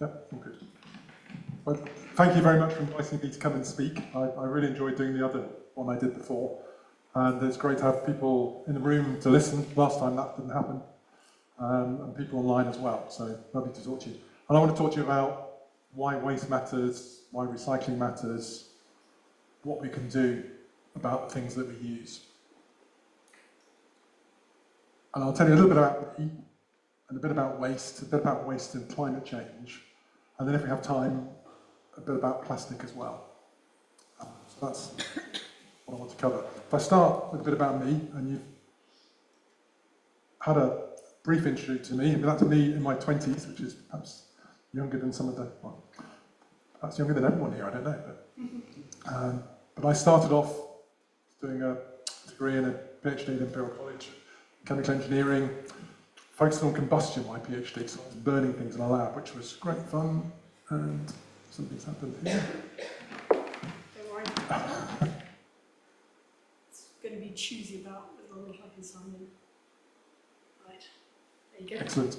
Yep, all good. Well, thank you very much for inviting me to come and speak. I really enjoyed doing the other one I did before. And it's great to have people in the room to listen. Last time that didn't happen. And people online as well. So lovely to talk to you. And I want to talk to you about why waste matters, why recycling matters, what we can do about the things that we use. And I'll tell you a little bit about me, and a bit about waste and climate change. And then if we have time, a bit about plastic as well. So that's what I want to cover. If I start with a bit about me, and you've had a brief intro to me, and that's me in my 20s, which is perhaps younger than some of the, well, perhaps younger than everyone here, I don't know. But I started off doing a degree and a PhD at Imperial College, chemical engineering, focused on combustion, my PhD, so I was burning things in a lab, which was great fun, and something's happened here. Don't worry. It's going to be choosy about whether or not I can sign in. Right, there you go. Excellent.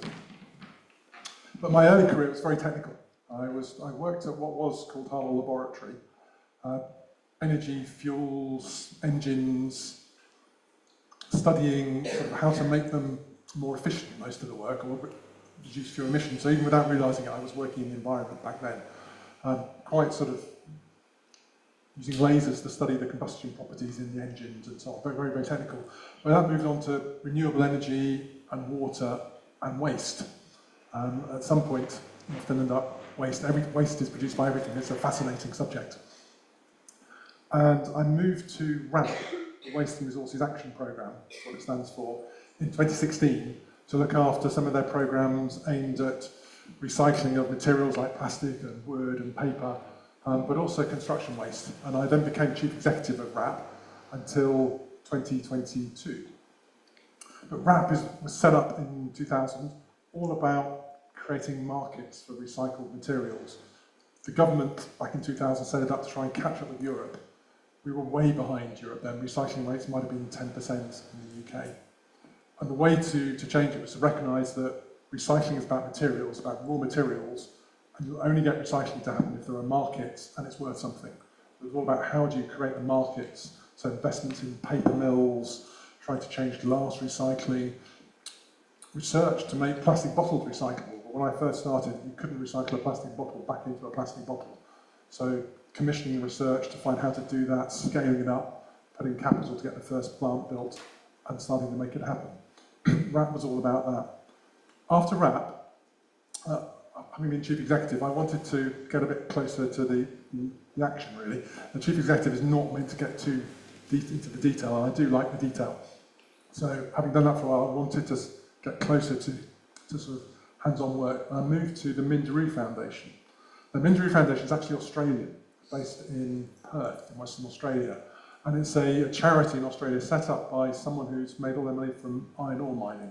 But my early career was very technical. I worked at what was called Harlow Laboratory, energy, fuels, engines, studying sort of how to make them more efficient, most of the work, or reduce fuel emissions. So even without realising it, I was working in the environment back then. Quite sort of using lasers to study the combustion properties in the engines and so on. Very, very, very technical. But that moved on to renewable energy and water and waste. At some point, you often end up waste. Waste is produced by everything. It's a fascinating subject. And I moved to RAP, the Waste and Resources Action Programme, that's what it stands for, in 2016 to look after some of their programmes aimed at recycling of materials like plastic and wood and paper, but also construction waste. And I then became chief executive of RAP until 2022. But RAP was set up in 2000, all about creating markets for recycled materials. The government, back in 2000, set it up to try and catch up with Europe. We were way behind Europe then. Recycling rates might have been 10% in the UK. And the way to change it was to recognise that recycling is about materials, about raw materials, and you'll only get recycling to happen if there are markets and it's worth something. It was all about how do you create the markets, so investments in paper mills, trying to change glass recycling, research to make plastic bottles recyclable. But when I first started, you couldn't recycle a plastic bottle back into a plastic bottle. So commissioning research to find how to do that, scaling it up, putting capital to get the first plant built, and starting to make it happen. RAP was all about that. After RAP, having been chief executive, I wanted to get a bit closer to the action, really. The chief executive is not meant to get too deep into the detail, and I do like the detail. So having done that for a while, I wanted to get closer to sort of hands-on work. And I moved to the Minderoo Foundation. The Minderoo Foundation is actually Australian, based in Perth, in Western Australia. And it's a charity in Australia set up by someone who's made all their money from iron ore mining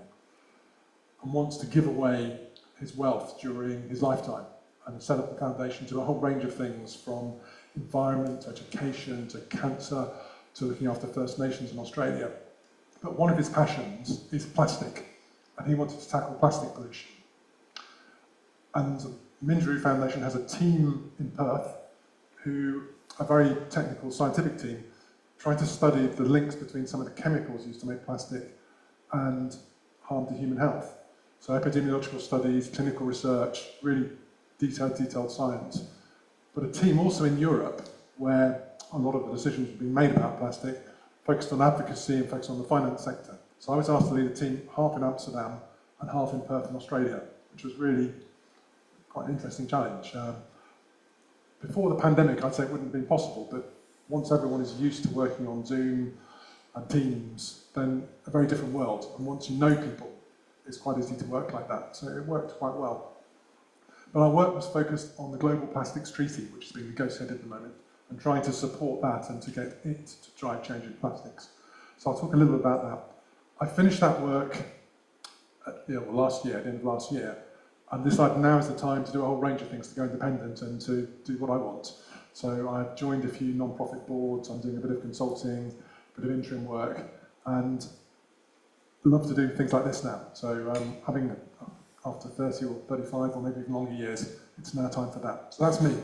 and wants to give away his wealth during his lifetime and set up the foundation to a whole range of things, from environment to education to cancer to looking after First Nations in Australia. But one of his passions is plastic, and he wanted to tackle plastic pollution. And the Minderoo Foundation has a team in Perth who, a very technical scientific team, trying to study the links between some of the chemicals used to make plastic and harm to human health. So epidemiological studies, clinical research, really detailed science. But a team also in Europe where a lot of the decisions have been made about plastic, focused on advocacy and focused on the finance sector. So I was asked to lead a team half in Amsterdam and half in Perth in Australia, which was really quite an interesting challenge. Before the pandemic, I'd say it wouldn't have been possible, but once everyone is used to working on Zoom and Teams, then a very different world. And once you know people, it's quite easy to work like that. So it worked quite well. But our work was focused on the Global Plastics Treaty, which is being negotiated at the moment, and trying to support that and to get it to drive change in plastics. So I'll talk a little bit about that. I finished that work last year, at the end of last year, and decided now is the time to do a whole range of things, to go independent and to do what I want. So I've joined a few non-profit boards, I'm doing a bit of consulting, a bit of interim work, and love to do things like this now. So having after 30 or 35 or maybe even longer years, it's now time for that. So that's me.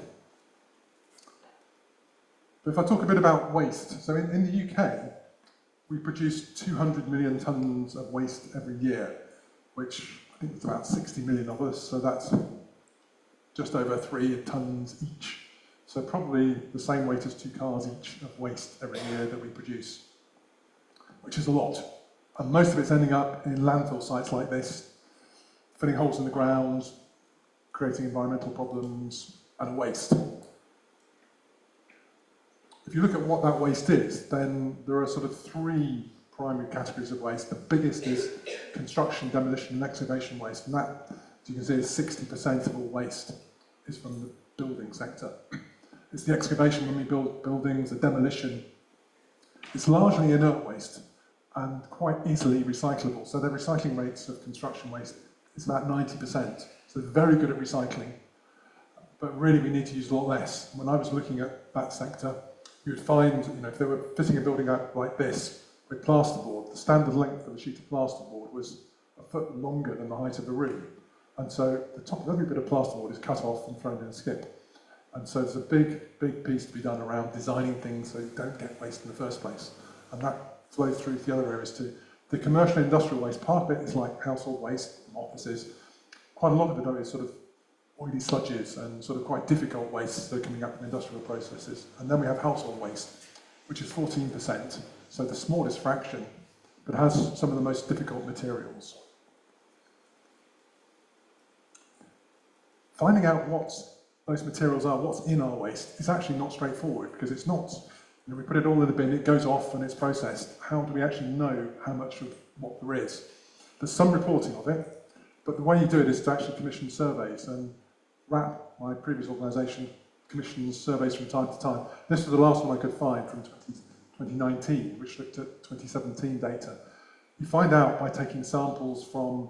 But if I talk a bit about waste, so in the UK, we produce 200 million tonnes of waste every year, which I think it's about 60 million of us, so that's just over 3 tonnes each. So probably the same weight as 2 cars each of waste every year that we produce, which is a lot. And most of it's ending up in landfill sites like this, filling holes in the ground, creating environmental problems, and waste. If you look at what that waste is, then there are sort of 3 primary categories of waste. The biggest is construction, demolition, and excavation waste, and that, as you can see, is 60% of all waste is from the building sector. It's the excavation when we build buildings, the demolition. It's largely inert waste and quite easily recyclable. So the recycling rates of construction waste is about 90%. So it's very good at recycling, but really we need to use a lot less. When I was looking at that sector, you would find, if they were fitting a building up like this with plasterboard, the standard length of a sheet of plasterboard was a foot longer than the height of the room. And so the top of every bit of plasterboard is cut off and thrown in a skip. And so there's a big piece to be done around designing things so you don't get waste in the first place. And that flows through to the other areas too. The commercial and industrial waste, part of it is like household waste from offices. Quite a lot of it though is sort of oily sludges and sort of quite difficult wastes that are coming up from industrial processes. And then we have household waste, which is 14%. So the smallest fraction, but has some of the most difficult materials. Finding out what those materials are, what's in our waste, is actually not straightforward because it's not, we put it all in the bin, it goes off and it's processed. How do we actually know how much of what there is? There's some reporting of it, but the way you do it is to actually commission surveys. And RAP, my previous organisation, commissions surveys from time to time. This was the last one I could find from 2019, which looked at 2017 data. You find out by taking samples from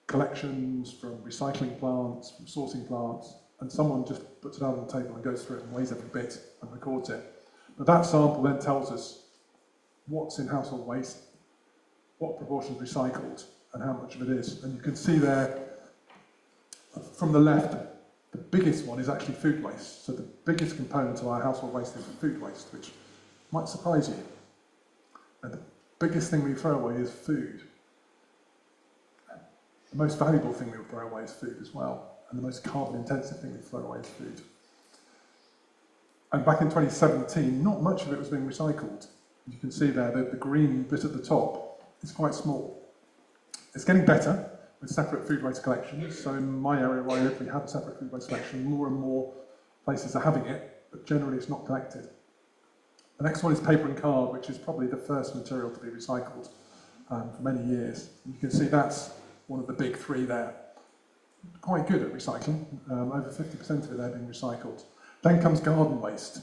collections, from recycling plants, from sorting plants, and someone just puts it out on the table and goes through it and weighs every bit and records it. But that sample then tells us what's in household waste, what proportion is recycled, and how much of it is. And you can see there, from the left, the biggest one is actually food waste. So the biggest component of our household waste is food waste, which might surprise you. And the biggest thing we throw away is food. The most valuable thing we throw away is food as well. And the most carbon-intensive thing we throw away is food. And back in 2017, not much of it was being recycled. You can see there that the green bit at the top is quite small. It's getting better with separate food waste collections. So in my area where I live, we have a separate food waste collection. More and more places are having it, but generally it's not collected. The next one is paper and card, which is probably the first material to be recycled for many years. You can see that's one of the big 3 there. Quite good at recycling, over 50% of it there being recycled. Then comes garden waste,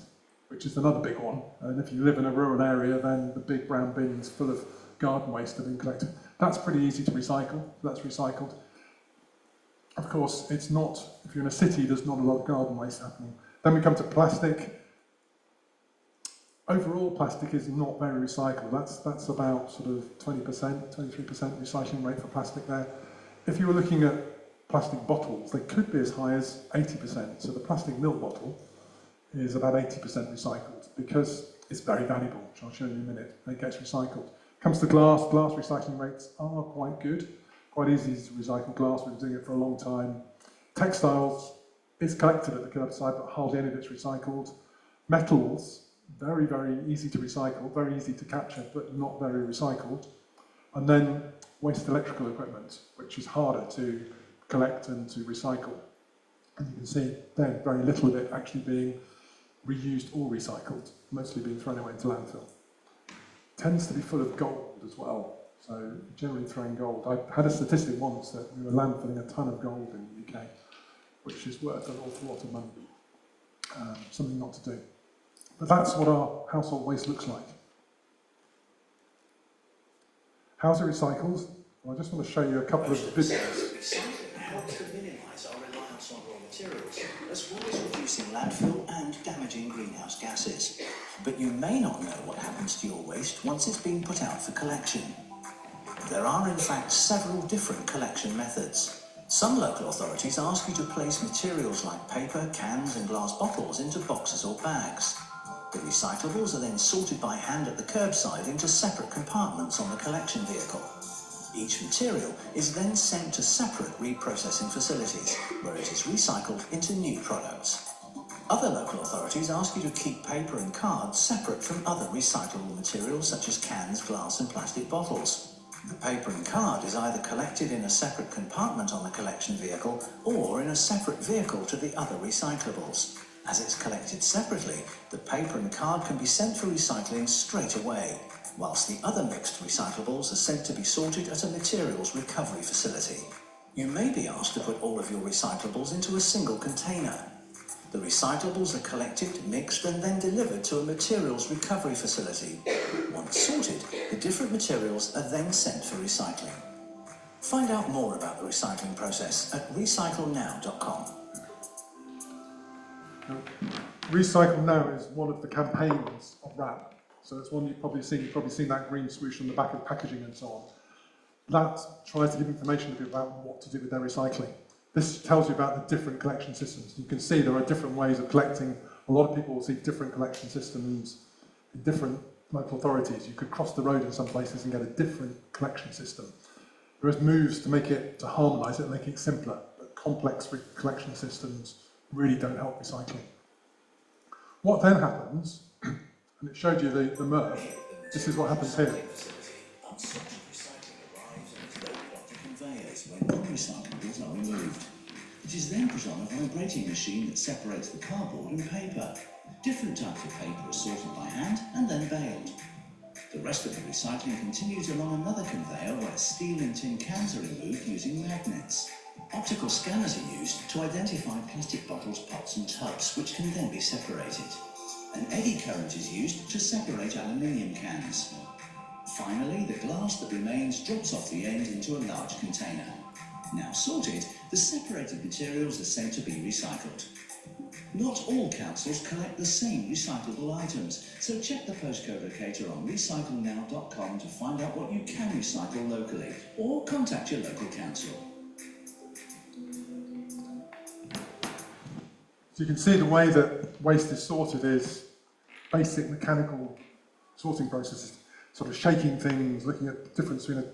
which is another big one. And if you live in a rural area, then the big brown bins full of garden waste are being collected. That's pretty easy to recycle, that's recycled. Of course, it's not, if you're in a city, there's not a lot of garden waste happening. Then we come to plastic. Overall, plastic is not very recycled. That's about sort of 20%, 23% recycling rate for plastic there. If you were looking at plastic bottles, they could be as high as 80%. So the plastic milk bottle is about 80% recycled because it's very valuable, which I'll show you in a minute. It gets recycled. Comes to glass. Glass recycling rates are quite good. Quite easy to recycle glass. We've been doing it for a long time. Textiles is collected at the curbside, but hardly any of it's recycled. Metals, very, very easy to recycle, very easy to capture, but not very recycled. And then waste electrical equipment, which is harder to collect and to recycle. And you can see there very little of it actually being reused or recycled, mostly being thrown away into landfill. Tends to be full of gold as well, so generally throwing gold. I had a statistic once that we were landfilling a ton of gold in the UK, which is worth an awful lot of money. Something not to do. But that's what our household waste looks like. How's it recycled? Well, I just want to show you a couple of videos. Recycling helps to minimise our reliance on raw materials, as well as reducing landfill and damaging greenhouse gases. But you may not know what happens to your waste once it's been put out for collection. There are in fact several different collection methods. Some local authorities ask you to place materials like paper, cans and glass bottles into boxes or bags. The recyclables are then sorted by hand at the curbside into separate compartments on the collection vehicle. Each material is then sent to separate reprocessing facilities, where it is recycled into new products. Other local authorities ask you to keep paper and cards separate from other recyclable materials such as cans, glass and plastic bottles. The paper and card is either collected in a separate compartment on the collection vehicle or in a separate vehicle to the other recyclables. As it's collected separately, the paper and card can be sent for recycling straight away, whilst the other mixed recyclables are sent to be sorted at a materials recovery facility. You may be asked to put all of your recyclables into a single container. The recyclables are collected, mixed and then delivered to a materials recovery facility. Once sorted, the different materials are then sent for recycling. Find out more about the recycling process at recyclenow.com. Recycle Now is one of the campaigns of RAP. So it's one you've probably seen that green swoosh on the back of packaging and so on. That tries to give information to people about what to do with their recycling. This tells you about the different collection systems. You can see there are different ways of collecting. A lot of people will see different collection systems in different local authorities. You could cross the road in some places and get a different collection system. There is moves to harmonise it, make it simpler, but complex collection systems really don't help recycling. What then happens, and it showed you the MRF, this is what happens here. Unsorted recycling arrives and is loaded onto conveyors where non-recyclables are removed. It is then put on a vibrating machine that separates the cardboard and paper. Different types of paper are sorted by hand and then baled. The rest of the recycling continues along another conveyor where steel and tin cans are removed using magnets. Optical scanners are used to identify plastic bottles, pots and tubs, which can then be separated. An eddy current is used to separate aluminium cans. Finally, the glass that remains drops off the end into a large container. Now sorted, the separated materials are sent to be recycled. Not all councils collect the same recyclable items, so check the postcode locator on recyclenow.com to find out what you can recycle locally, or contact your local council. So you can see the way that waste is sorted is basic mechanical sorting processes, sort of shaking things, looking at the difference between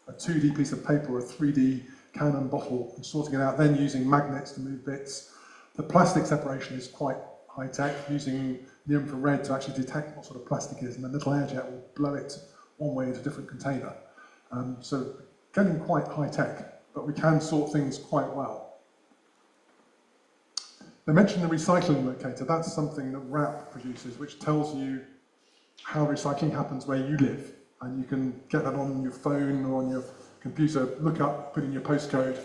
a 2D piece of paper or a 3D can and bottle and sorting it out, then using magnets to move bits. The plastic separation is quite high-tech, using the infrared to actually detect what sort of plastic is, and the little air jet will blow it one way into a different container. So getting quite high-tech, but we can sort things quite well. They mentioned the recycling locator. That's something that RAP produces, which tells you how recycling happens where you live. And you can get that on your phone or on your computer, look up, put in your postcode,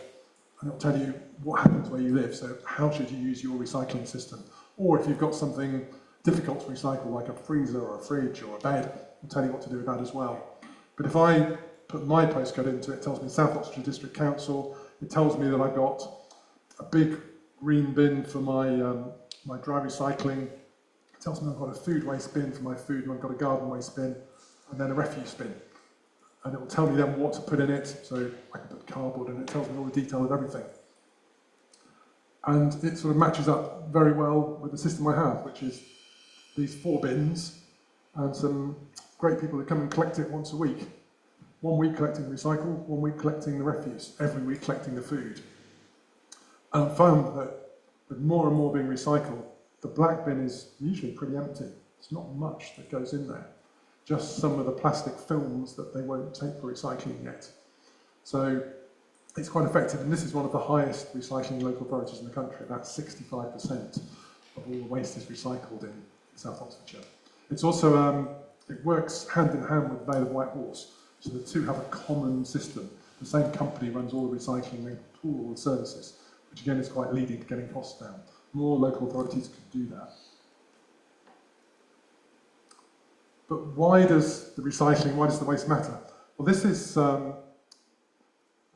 and it'll tell you what happens where you live. So how should you use your recycling system? Or if you've got something difficult to recycle, like a freezer or a fridge or a bed, it'll tell you what to do with that as well. But if I put my postcode into it, it tells me South Oxford District Council. It tells me that I've got a big green bin for my dry recycling. It tells me I've got a food waste bin for my food, and I've got a garden waste bin, and then a refuse bin. And it will tell me then what to put in it, so I can put cardboard in it. It tells me all the detail of everything. And it sort of matches up very well with the system I have, which is these 4 bins and some great people that come and collect it once a week. 1 week collecting recycle, 1 week collecting the refuse, every week collecting the food. And I found that with more and more being recycled, the black bin is usually pretty empty. There's not much that goes in there. Just some of the plastic films that they won't take for recycling yet. So it's quite effective, and this is one of the highest recycling local authorities in the country. About 65% of all the waste is recycled in South Oxfordshire. It's also, it works hand in hand with Vale of White Horse, so the two have a common system. The same company runs all the recycling and all the services, which again is quite leading to getting costs down. More local authorities could do that. But why does the recycling, why does the waste matter? Well, this is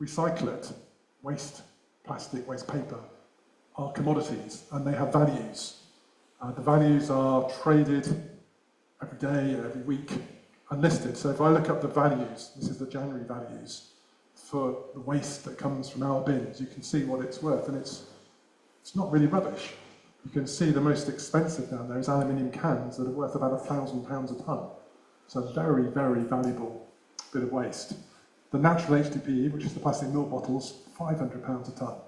recyclate, waste plastic, waste paper, are commodities, and they have values. The values are traded every day, every week, unlisted. So if I look up the values, this is the January values, for the waste that comes from our bins, you can see what it's worth, and it's not really rubbish. You can see the most expensive down there is aluminium cans that are worth about £1,000 a tonne. So a very, very valuable bit of waste. The natural HDPE, which is the plastic milk bottles, £500 a tonne.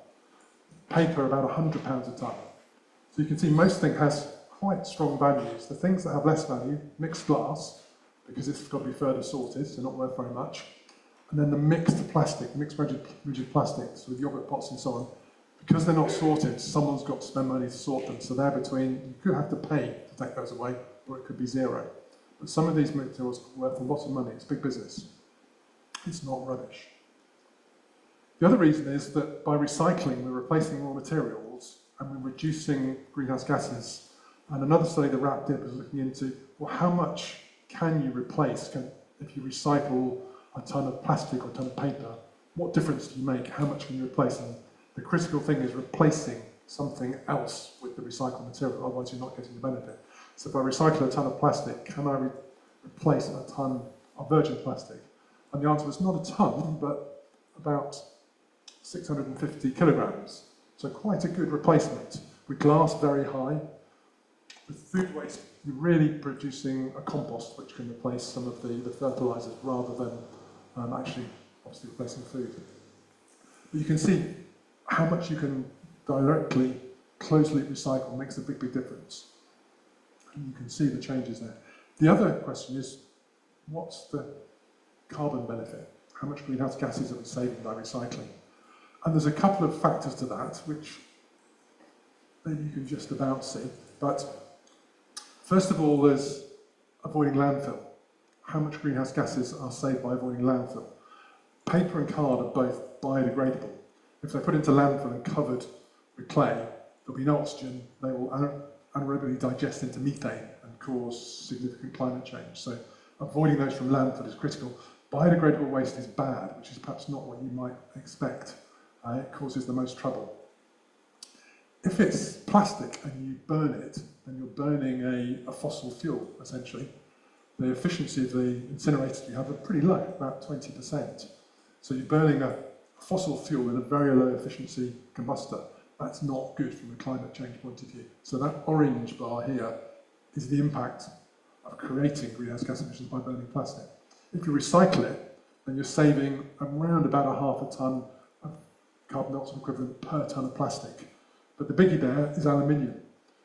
Paper, about £100 a tonne. So you can see most things has quite strong values. The things that have less value, mixed glass, because it's got to be further sorted, so not worth very much. And then the mixed plastic, mixed rigid plastics with yogurt pots and so on. Because they're not sorted, someone's got to spend money to sort them. So they're between, you could have to pay to take those away, or it could be zero. But some of these materials are worth a lot of money. It's big business. It's not rubbish. The other reason is that by recycling, we're replacing raw materials and we're reducing greenhouse gases. And another study that RAP did was looking into, well, how much can you replace if you recycle a ton of plastic or a ton of paper? What difference do you make? How much can you replace? And the critical thing is replacing something else with the recycled material, otherwise you're not getting the benefit. So if I recycle a ton of plastic, can I replace a ton of virgin plastic? And the answer was not a ton, but about 650 kilograms. So quite a good replacement. With glass, very high. With food waste, you're really producing a compost which can replace some of the fertilizers rather than actually obviously replacing food. But you can see how much you can directly, closely recycle makes a big, big difference. And you can see the changes there. The other question is, what's the carbon benefit? How much greenhouse gases are we saving by recycling? And there's a couple of factors to that, which maybe you can just about see. But first of all, there's avoiding landfill. How much greenhouse gases are saved by avoiding landfill? Paper and card are both biodegradable. If they're put into landfill and covered with clay, there'll be no oxygen, they will anaerobically digest into methane and cause significant climate change. So avoiding those from landfill is critical. Biodegradable waste is bad, which is perhaps not what you might expect. It causes the most trouble. If it's plastic and you burn it, then you're burning a fossil fuel, essentially. The efficiency of the incinerators you have are pretty low, about 20%. So you're burning a fossil fuel in a very low efficiency combustor. That's not good from a climate change point of view. So that orange bar here is the impact of creating greenhouse gas emissions by burning plastic. If you recycle it, then you're saving around about ½ a tonne of carbon dioxide equivalent per tonne of plastic. But the biggie there is aluminium,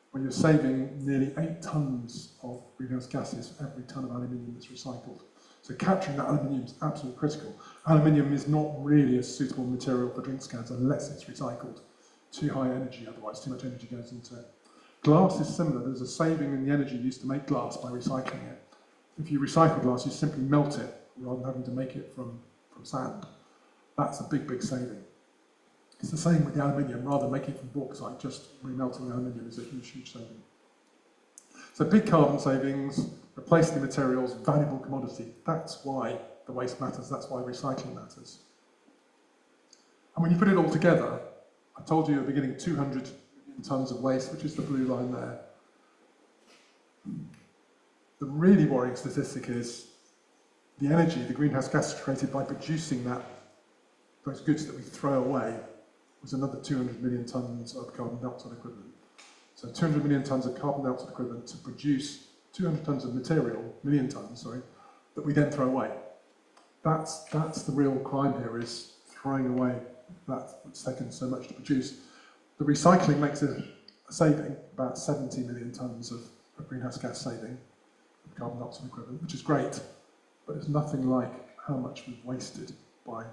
where you're saving nearly 8 tonnes of greenhouse gases for every tonne of aluminium that's recycled. So capturing that aluminium is absolutely critical. Aluminium is not really a suitable material for drinks cans unless it's recycled. Too high energy, otherwise too much energy goes into it. Glass is similar. There's a saving in the energy used to make glass by recycling it. If you recycle glass, you simply melt it rather than having to make it from sand. That's a big, big saving. It's the same with the aluminium. Rather than making it from bauxite, just remelting the aluminium is a huge, huge saving. So big carbon savings, replacing the materials, valuable commodity. That's why the waste matters. That's why recycling matters. And when you put it all together, I told you at the beginning 200 million tonnes of waste, which is the blue line there. The really worrying statistic is the energy, the greenhouse gas created by producing those goods that we throw away was another 200 million tonnes of carbon dioxide equivalent. So 200 million tonnes of carbon dioxide equivalent to produce 200 tonnes of material, that we then throw away. That's the real crime here, is throwing away that's taken so much to produce. The recycling makes a saving, about 70 million tonnes of greenhouse gas saving, of carbon dioxide equivalent, which is great, but it's nothing like how much we've wasted by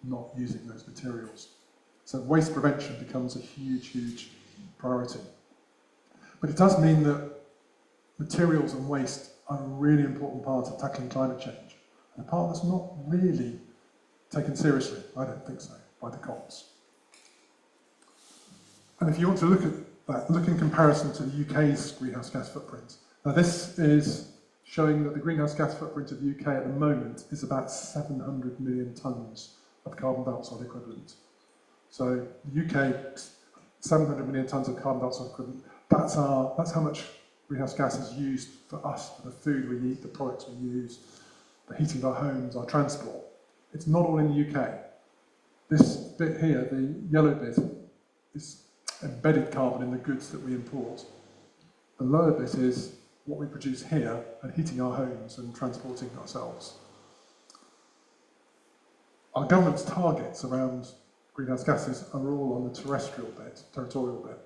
not using those materials. So waste prevention becomes a huge, huge priority. But it does mean that materials and waste are a really important part of tackling climate change. And a part that's not really taken seriously, I don't think so, by the COPs. And if you want to look at that, look in comparison to the UK's greenhouse gas footprint. Now this is showing that the greenhouse gas footprint of the UK at the moment is about 700 million tonnes of carbon dioxide equivalent. So the UK, 700 million tonnes of carbon dioxide equivalent, that's how much greenhouse gas is used for us, for the food we eat, the products we use, the heating of our homes, our transport. It's not all in the UK. This bit here, the yellow bit, is embedded carbon in the goods that we import. The lower bit is what we produce here and heating our homes and transporting ourselves. Our government's targets around greenhouse gases are all on the terrestrial bit, territorial bit,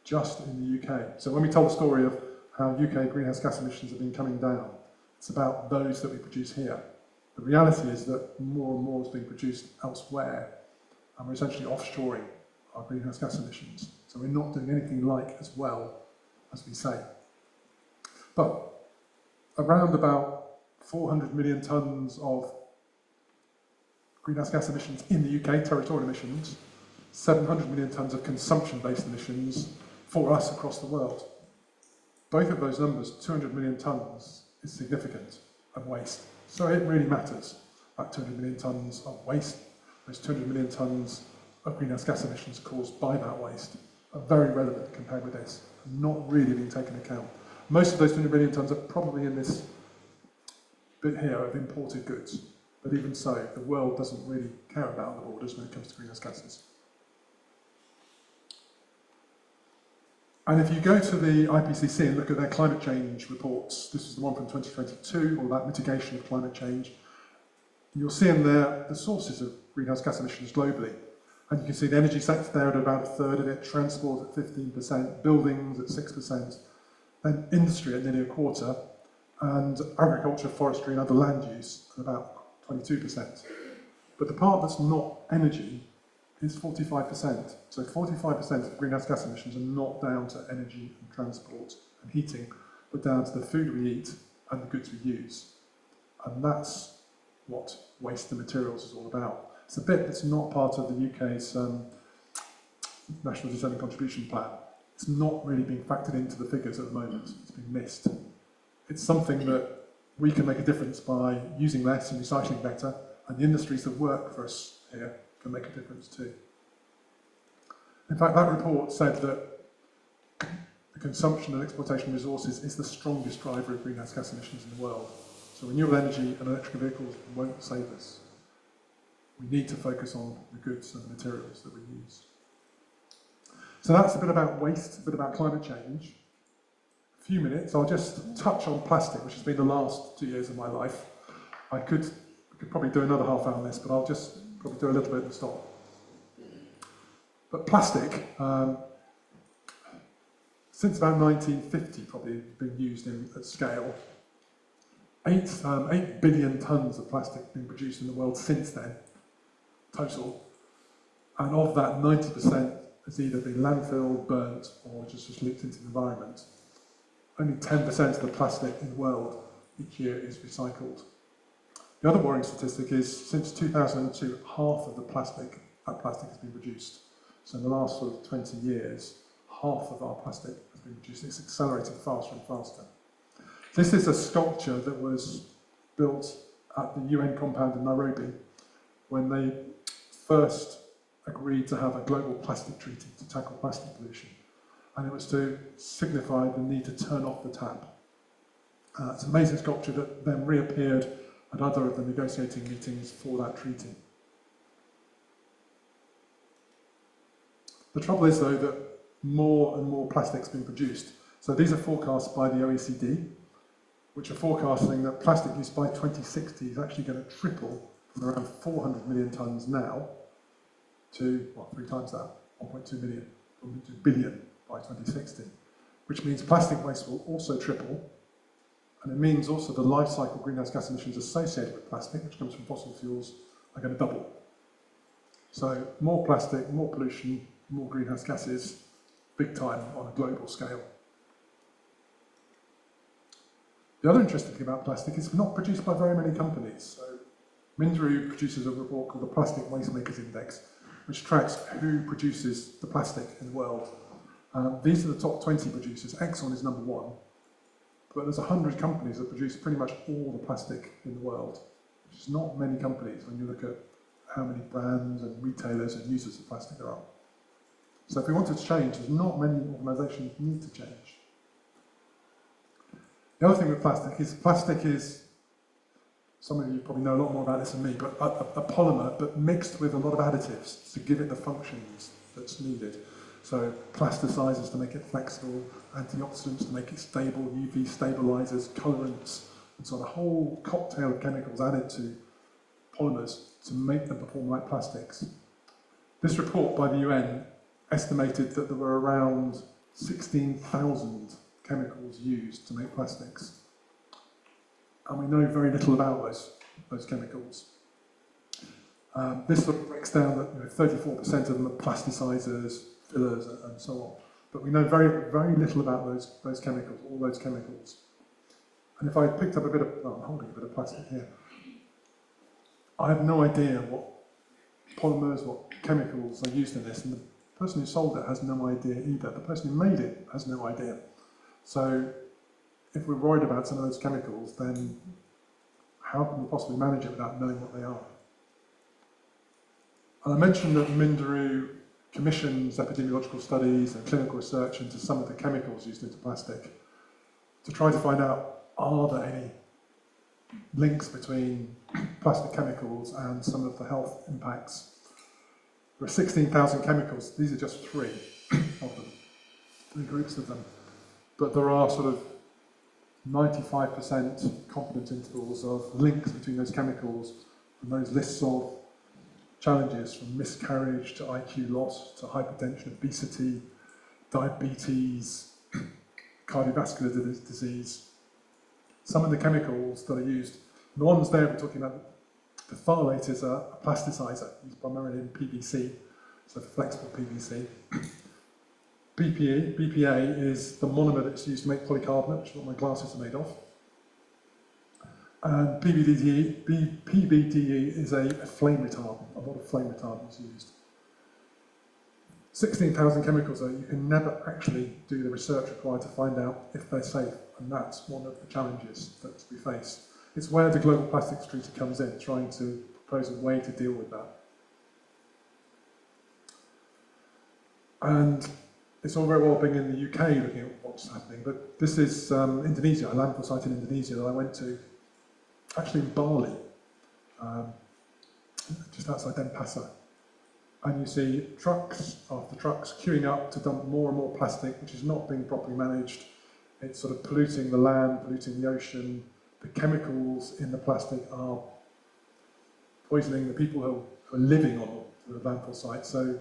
just in the UK. So when we tell the story of how UK greenhouse gas emissions have been coming down, it's about those that we produce here. The reality is that more and more is being produced elsewhere, and we're essentially offshoring our greenhouse gas emissions. So we're not doing anything like as well as we say. But around about 400 million tonnes of greenhouse gas emissions in the UK, territorial emissions, 700 million tonnes of consumption-based emissions for us across the world. Both of those numbers, 200 million tonnes, is significant of waste. So it really matters, that 200 million tonnes of waste, those 200 million tonnes of greenhouse gas emissions caused by that waste are very relevant compared with this, not really being taken account. Most of those 200 million tonnes are probably in this bit here of imported goods. But even so, the world doesn't really care about the borders when it comes to greenhouse gases. And if you go to the IPCC and look at their climate change reports, this is the one from 2022, all about mitigation of climate change, you'll see in there the sources of greenhouse gas emissions globally. And you can see the energy sector there at about a third of it, transport at 15%, buildings at 6%, then industry at nearly a quarter, and agriculture, forestry and other land use at about 22%. But the part that's not energy is 45%. So 45% of greenhouse gas emissions are not down to energy and transport and heating, but down to the food we eat and the goods we use. And that's what waste and materials is all about. It's a bit that's not part of the UK's National Determined Contribution Plan. It's not really being factored into the figures at the moment. It's being missed. It's something that we can make a difference by using less and recycling better, and the industries that work for us here can make a difference too. In fact, that report said that the consumption and exploitation of resources is the strongest driver of greenhouse gas emissions in the world. So renewable energy and electric vehicles won't save us. We need to focus on the goods and the materials that we use. So that's a bit about waste, a bit about climate change. A few minutes, I'll just touch on plastic, which has been the last 2 years of my life. I could probably do another half hour on this, but I'll just probably do a little bit and stop. But plastic, since about 1950, probably been used at scale. 8 billion tonnes of plastic have been produced in the world since then, total. And of that, 90% has either been landfilled, burnt, or just leaked into the environment. Only 10% of the plastic in the world each year is recycled. The other worrying statistic is, since 2002, half of that plastic has been produced. So in the last sort of 20 years, half of our plastic has been produced. It's accelerating faster and faster. This is a sculpture that was built at the UN compound in Nairobi when they first agreed to have a global plastic treaty to tackle plastic pollution. And it was to signify the need to turn off the tap. It's an amazing sculpture that then reappeared at other of the negotiating meetings for that treaty. The trouble is, though, that more and more plastic's being produced. So these are forecasts by the OECD, which are forecasting that plastic use by 2060 is actually going to triple from around 400 million tonnes now to, well, 3 times that, 1.2 billion by 2060, which means plastic waste will also triple, and it means also the life cycle greenhouse gas emissions associated with plastic, which comes from fossil fuels, are going to double. So more plastic, more pollution, more greenhouse gases, big time on a global scale. The other interesting thing about plastic is it's not produced by very many companies. So Mindru produces a report called the Plastic Waste Makers Index, which tracks who produces the plastic in the world. These are the top 20 producers. Exxon is number 1. But there's 100 companies that produce pretty much all the plastic in the world, which is not many companies when you look at how many brands and retailers and users of plastic there are. So if we wanted to change, there's not many organisations need to change. The other thing with plastic is some of you probably know a lot more about this than me, but a polymer, but mixed with a lot of additives to give it the functions that's needed. So plasticizers to make it flexible, antioxidants to make it stable, UV stabilizers, colorants, and so on, a whole cocktail of chemicals added to polymers to make them perform like plastics. This report by the UN estimated that there were around 16,000 chemicals used to make plastics. And we know very little about those chemicals. This sort of breaks down that 34% of them are plasticizers, fillers, and so on. But we know very, very little about those chemicals, all those chemicals. And if I picked up a bit of, I'm holding a bit of plastic here. I have no idea what polymers, what chemicals are used in this, and the person who sold it has no idea either. The person who made it has no idea. So if we're worried about some of those chemicals, then how can we possibly manage it without knowing what they are? And I mentioned that Minderoo commissions epidemiological studies and clinical research into some of the chemicals used into plastic to try to find out, are there any links between plastic chemicals and some of the health impacts. There are 16,000 chemicals. These are just three of them, three groups of them. But there are sort of 95% confidence intervals of links between those chemicals and those lists of challenges, from miscarriage to IQ loss to hypertension, obesity, diabetes, cardiovascular disease. Some of the chemicals that are used, the ones there we're talking about, the phthalate is a plasticizer used primarily in PVC, so flexible PVC. BPA is the monomer that's used to make polycarbonate, which is what my glasses are made of. And PBDE is a flame retardant. A lot of flame retardants used. 16,000 chemicals, though, you can never actually do the research required to find out if they're safe, and that's one of the challenges that we face. It's where the Global Plastics Treaty comes in, trying to propose a way to deal with that. And it's all very well being in the UK looking at what's happening, but this is Indonesia, a landfill site in Indonesia that I went to, actually in Bali, just outside Denpasar. And you see trucks after trucks queuing up to dump more and more plastic, which is not being properly managed. It's sort of polluting the land, polluting the ocean. The chemicals in the plastic are poisoning the people who are living on the landfill site. So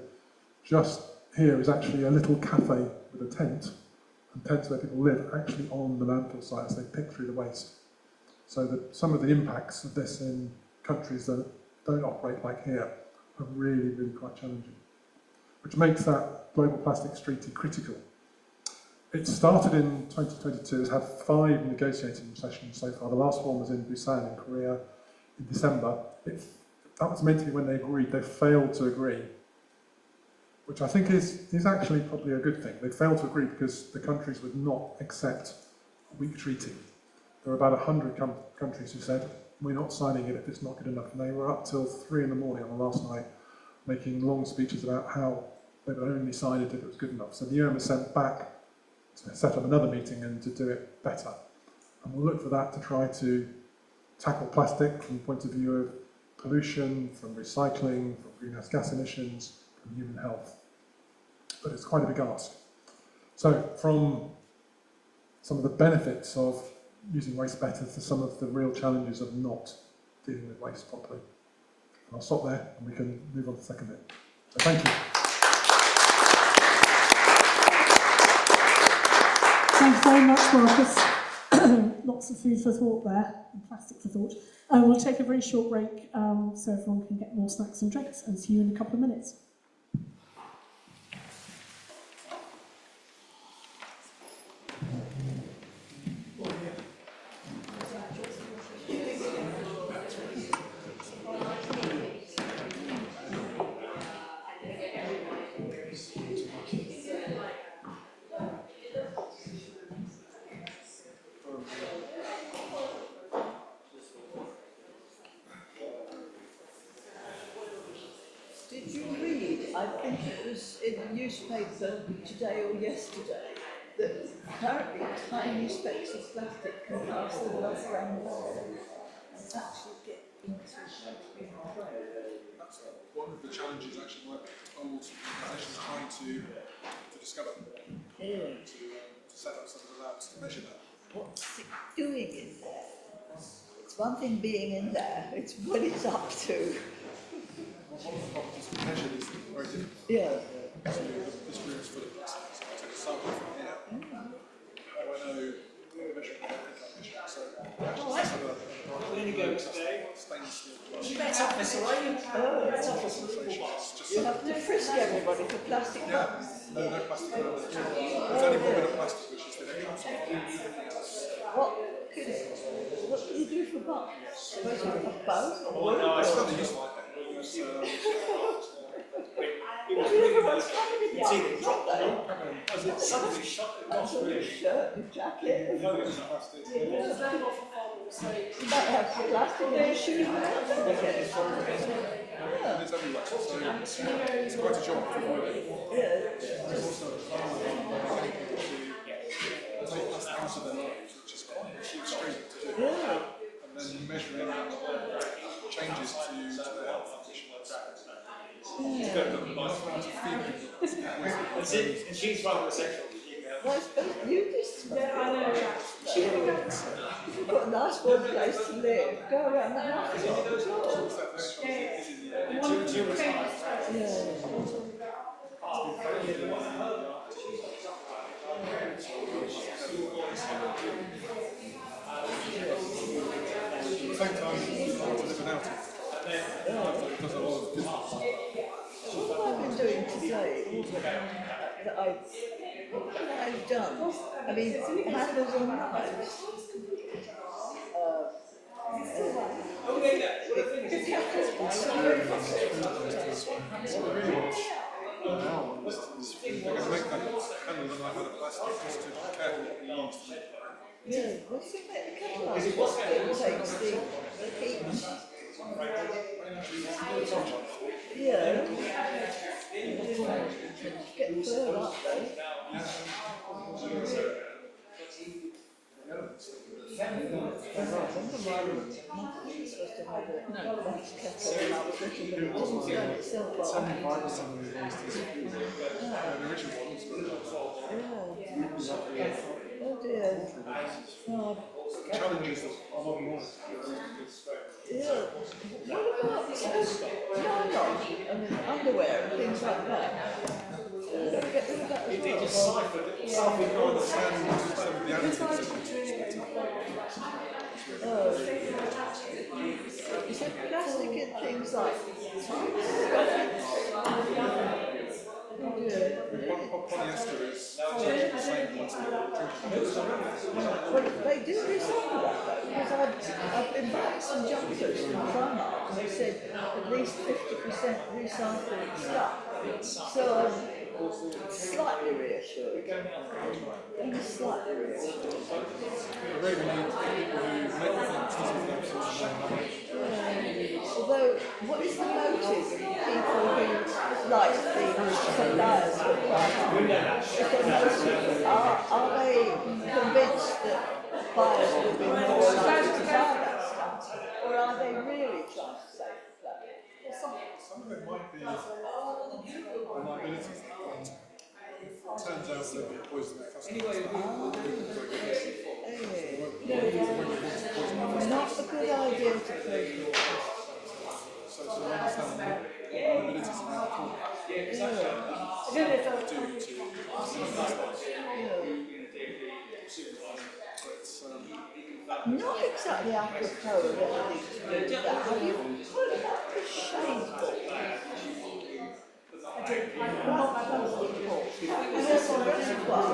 just here is actually a little cafe with a tent, and tents where people live actually on the landfill site as they pick through the waste. So that some of the impacts of this in countries that don't operate like here are really, really quite challenging, which makes that Global Plastics Treaty critical. It started in 2022, it's had 5 negotiating sessions so far. The last one was in Busan in Korea in December. That was meant to be when they agreed. They failed to agree, which I think is actually probably a good thing. They failed to agree because the countries would not accept a weak treaty. There were about 100 countries who said, we're not signing it if it's not good enough. And they were up till 3 in the morning on the last night, making long speeches about how they would only sign it if it was good enough. So the UN was sent back to set up another meeting and to do it better. And we'll look for that to try to tackle plastic from the point of view of pollution, from recycling, from greenhouse gas emissions, from human health. But it's quite a big ask. So from some of the benefits of using waste better to some of the real challenges of not dealing with waste properly. And I'll stop there and we can move on to the second bit. So thank you. Thanks very much, Marcus. Lots of food for thought there, and plastic for thought. We'll take a very short break so everyone can get more snacks and drinks, and see you in a couple of minutes. Did you read, I think it was in the newspaper today or yesterday, that apparently tiny specks of plastic can pass the blood-brain barrier? actually get into That's one of the challenges actually what old organisations trying to discover, to set up some of the labs to measure that. what's it doing in there. It's one thing being in there, it's what it's up to. One of the properties we measured is very different. Yeah. So this room is full of plastics. So I take a sample from here. How do I know the measuring condition? So just have a stainless steel glass. You have to frisk everybody for plastic buttons. No plastic around it. There's only one bit of plastic, which is the capsule. What do you do for buttons? Suppose you have both? It's not the useful iPad. Everyone's coming in buttons, aren't they? Your shirt, your jacket. You might have plastic in your shoes without them. It's everywhere. So it's quite a job to avoid it. Yeah. There's also take plastic out of their lives, which is quite extreme to do. Yeah. And then measuring changes to their health conditions. And she's rather essential. Well, I suppose you just you've got a nice warm place to live. Go around the house and have a tour. At the same time, it's hard to live without it. It does a lot of good stuff. What have I been doing today that I've done? I mean, handles on knives. Now, they're going to make that handle the knife out of plastic just to be careful what we use to make it. Yeah, what's the kettle it takes the heat. Yeah. Get further up though. I remember my supposed to have a wax kettle when I was little, but it didn't stand itself up. 75% of the original ones, Yeah. Oh dear. Oh, the challenge is that modern life. yeah. What about nylon? I mean, underwear and things like that. Get rid of that as well. Some of the additives. You said plastic in things like Polyester is the same plastic. well, they do recycle that though, because I've been buying some jumpers from Primark and they said at least 50% recycled stuff. So I'm slightly reassured. I'm slightly reassured. I really need people who make things Although, what is the motive of people who like the suppliers of Primark? Are they convinced that buyers will be more likely to buy that stuff? Or are they really trying to save the planet? Some of it might be liabilities. It turns out that it poison their customers. Not a good idea to poison. So understand the liabilities around the corner. Not exactly apropos of anything to do with that. Have you heard about the shade ball? There's a reservoir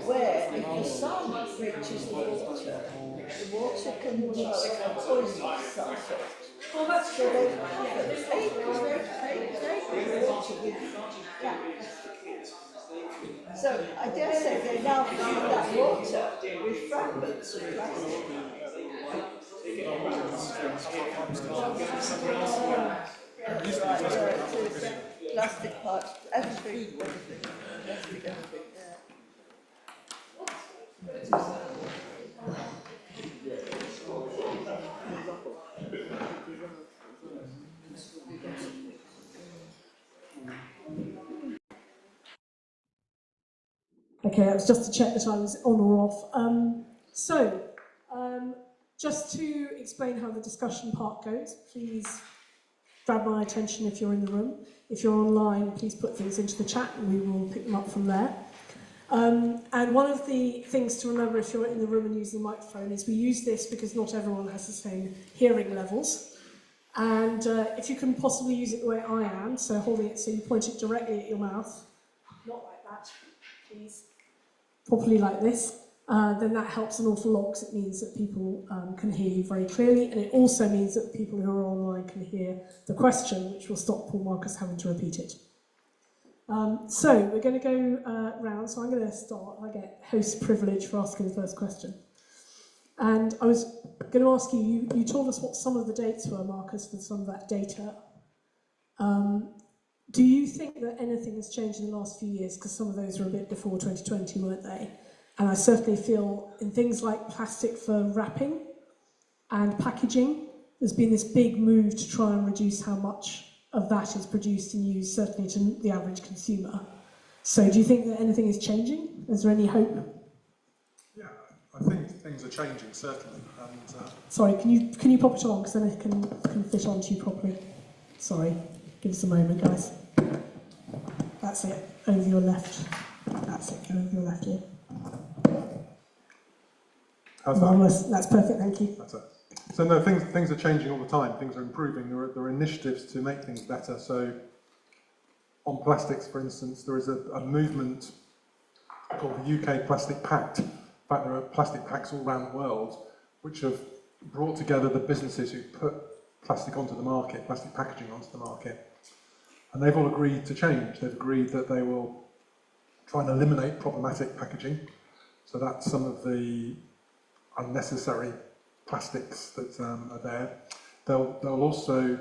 where if the sun reaches the water can develop poisonous sulfate. So they've covered acres of water with that. So I dare say they now fill that water with fragments of plastic. Plastic parts, everything, plastic, everything, yeah. Okay, that was just to check that I was on or off. Just to explain how the discussion part goes, please grab my attention if you're in the room. If you're online, please put things into the chat and we will pick them up from there. And one of the things to remember if you're in the room and using the microphone is we use this because not everyone has the same hearing levels. And if you can possibly use it the way I am, so holding it so you point it directly at your mouth, not like that, please, properly like this, then that helps an awful lot because it means that people can hear you very clearly, and it also means that the people who are online can hear the question, which will stop Paul Marcus having to repeat it. So we're going to go round, so I'm going to start. I get host privilege for asking the first question. And I was going to ask you, you told us what some of the dates were, Marcus, for some of that data. Do you think that anything has changed in the last few years? Because some of those were a bit before 2020, weren't they? And I certainly feel in things like plastic for wrapping and packaging, there's been this big move to try and reduce how much of that is produced and used, certainly to the average consumer. So do you think that anything is changing? Is there any hope? Yeah, I think things are changing, certainly. And, Sorry, can you pop it on, because then it can fit onto you properly. Sorry, give us a moment, guys. That's it, over your left. That's it, go over your left ear. how's Marvellous, that's perfect, thank you. That's it. So no, things are changing all the time. Things are improving. There are initiatives to make things better. So on plastics, for instance, there is a movement called the UK Plastic Pact. In fact, there are plastic pacts all around the world which have brought together the businesses who put plastic onto the market, plastic packaging onto the market. And they've all agreed to change. They've agreed that they will try and eliminate problematic packaging. So that's some of the unnecessary plastics that are there. They'll also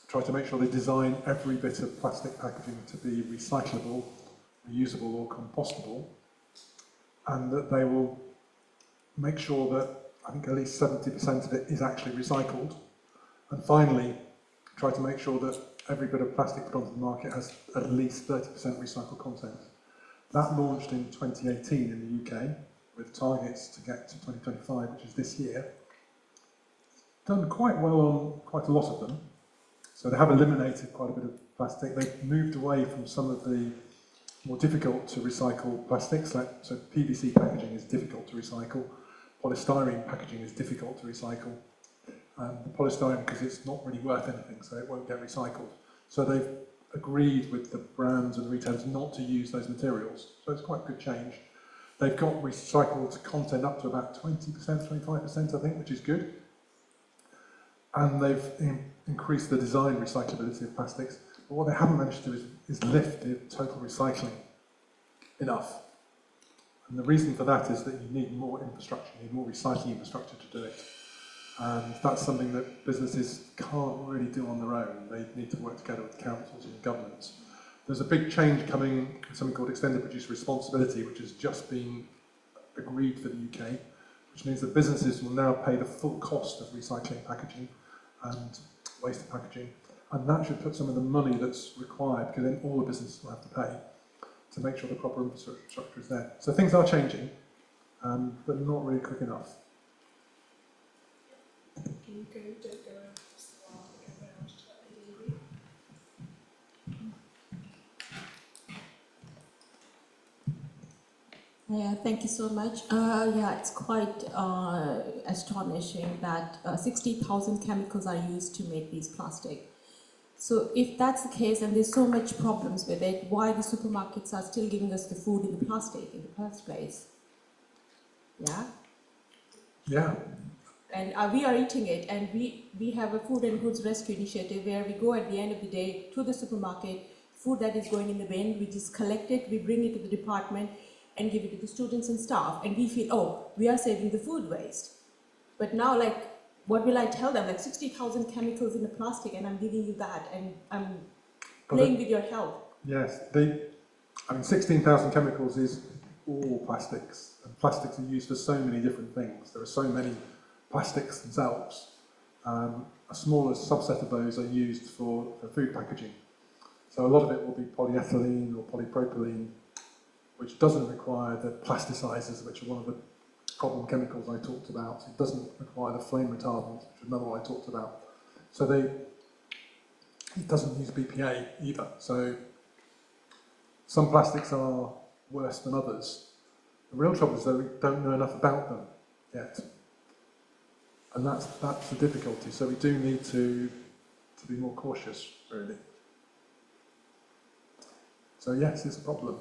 try to make sure they design every bit of plastic packaging to be recyclable, reusable or compostable, and that they will make sure that I think at least 70% of it is actually recycled. And finally, try to make sure that every bit of plastic put onto the market has at least 30% recycled content. That launched in 2018 in the UK with targets to get to 2025, which is this year. Done quite well on quite a lot of them. So they have eliminated quite a bit of plastic. They've moved away from some of the more difficult to recycle plastics. So PVC packaging is difficult to recycle. Polystyrene packaging is difficult to recycle. The polystyrene, because it's not really worth anything, so it won't get recycled. So they've agreed with the brands and retailers not to use those materials. So it's quite a good change. They've got recycled content up to about 20%, 25%, I think, which is good. And they've increased the design recyclability of plastics. But what they haven't managed to do is lift the total recycling enough. And the reason for that is that you need more infrastructure, you need more recycling infrastructure to do it. And that's something that businesses can't really do on their own. They need to work together with councils and governments. There's a big change coming, something called extended producer responsibility, which has just been agreed for the UK, which means that businesses will now pay the full cost of recycling packaging and waste packaging. And that should put some of the money that's required, because then all the businesses will have to pay to make sure the proper infrastructure is there. So things are changing, but not really quick enough. Can you don't go around to that lady. Yeah, thank you so much. Yeah, it's quite astonishing that 60,000 chemicals are used to make these plastic. So if that's the case and there's so much problems with it, why the supermarkets are still giving us the food in the plastic in the first place? Yeah? Yeah. And we are eating it, and we have a food and goods rescue initiative where we go at the end of the day to the supermarket, food that is going in the bin, we just collect it, we bring it to the department and give it to the students and staff, and we feel, oh, we are saving the food waste. But now, like, what will I tell them? Like 60,000 chemicals in the plastic, and I'm giving you that, and I'm playing with your health. Yes, 16,000 chemicals is all plastics, and plastics are used for so many different things. There are so many plastics themselves. A smaller subset of those are used for food packaging. So a lot of it will be polyethylene or polypropylene, which doesn't require the plasticizers, which are one of the problem chemicals I talked about. It doesn't require the flame retardants, which is another one I talked about. So it doesn't use BPA either. So some plastics are worse than others. The real trouble is that we don't know enough about them yet. And that's the difficulty. So we do need to be more cautious, really. So yes, it's a problem.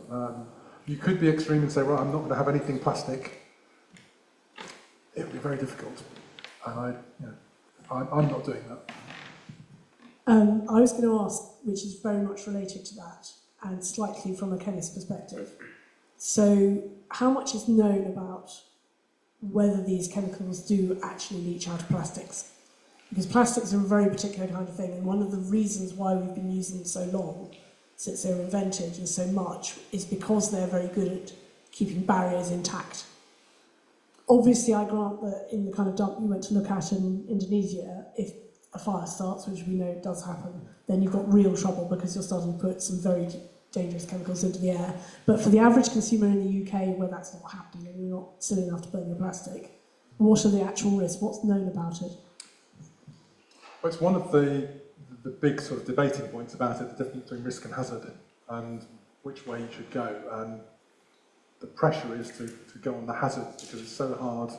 You could be extreme and say, well, I'm not going to have anything plastic. It would be very difficult. And I'm not doing that. I was going to ask, which is very much related to that, and slightly from a chemist's perspective. So, how much is known about whether these chemicals do actually leach out of plastics? Because plastics are a very particular kind of thing, and one of the reasons why we've been using them so long, since they were invented, and so much, is because they're very good at keeping barriers intact. Obviously, I grant that in the kind of dump you went to look at in Indonesia, if a fire starts, which we know does happen, then you've got real trouble because you're starting to put some very dangerous chemicals into the air. But for the average consumer in the UK, where that's not happening and you're not silly enough to burn your plastic, what are the actual risks? What's known about it? Well, it's one of the big sort of debating points about it, the difference between risk and hazard and which way you should go. And the pressure is to go on the hazard because it's so hard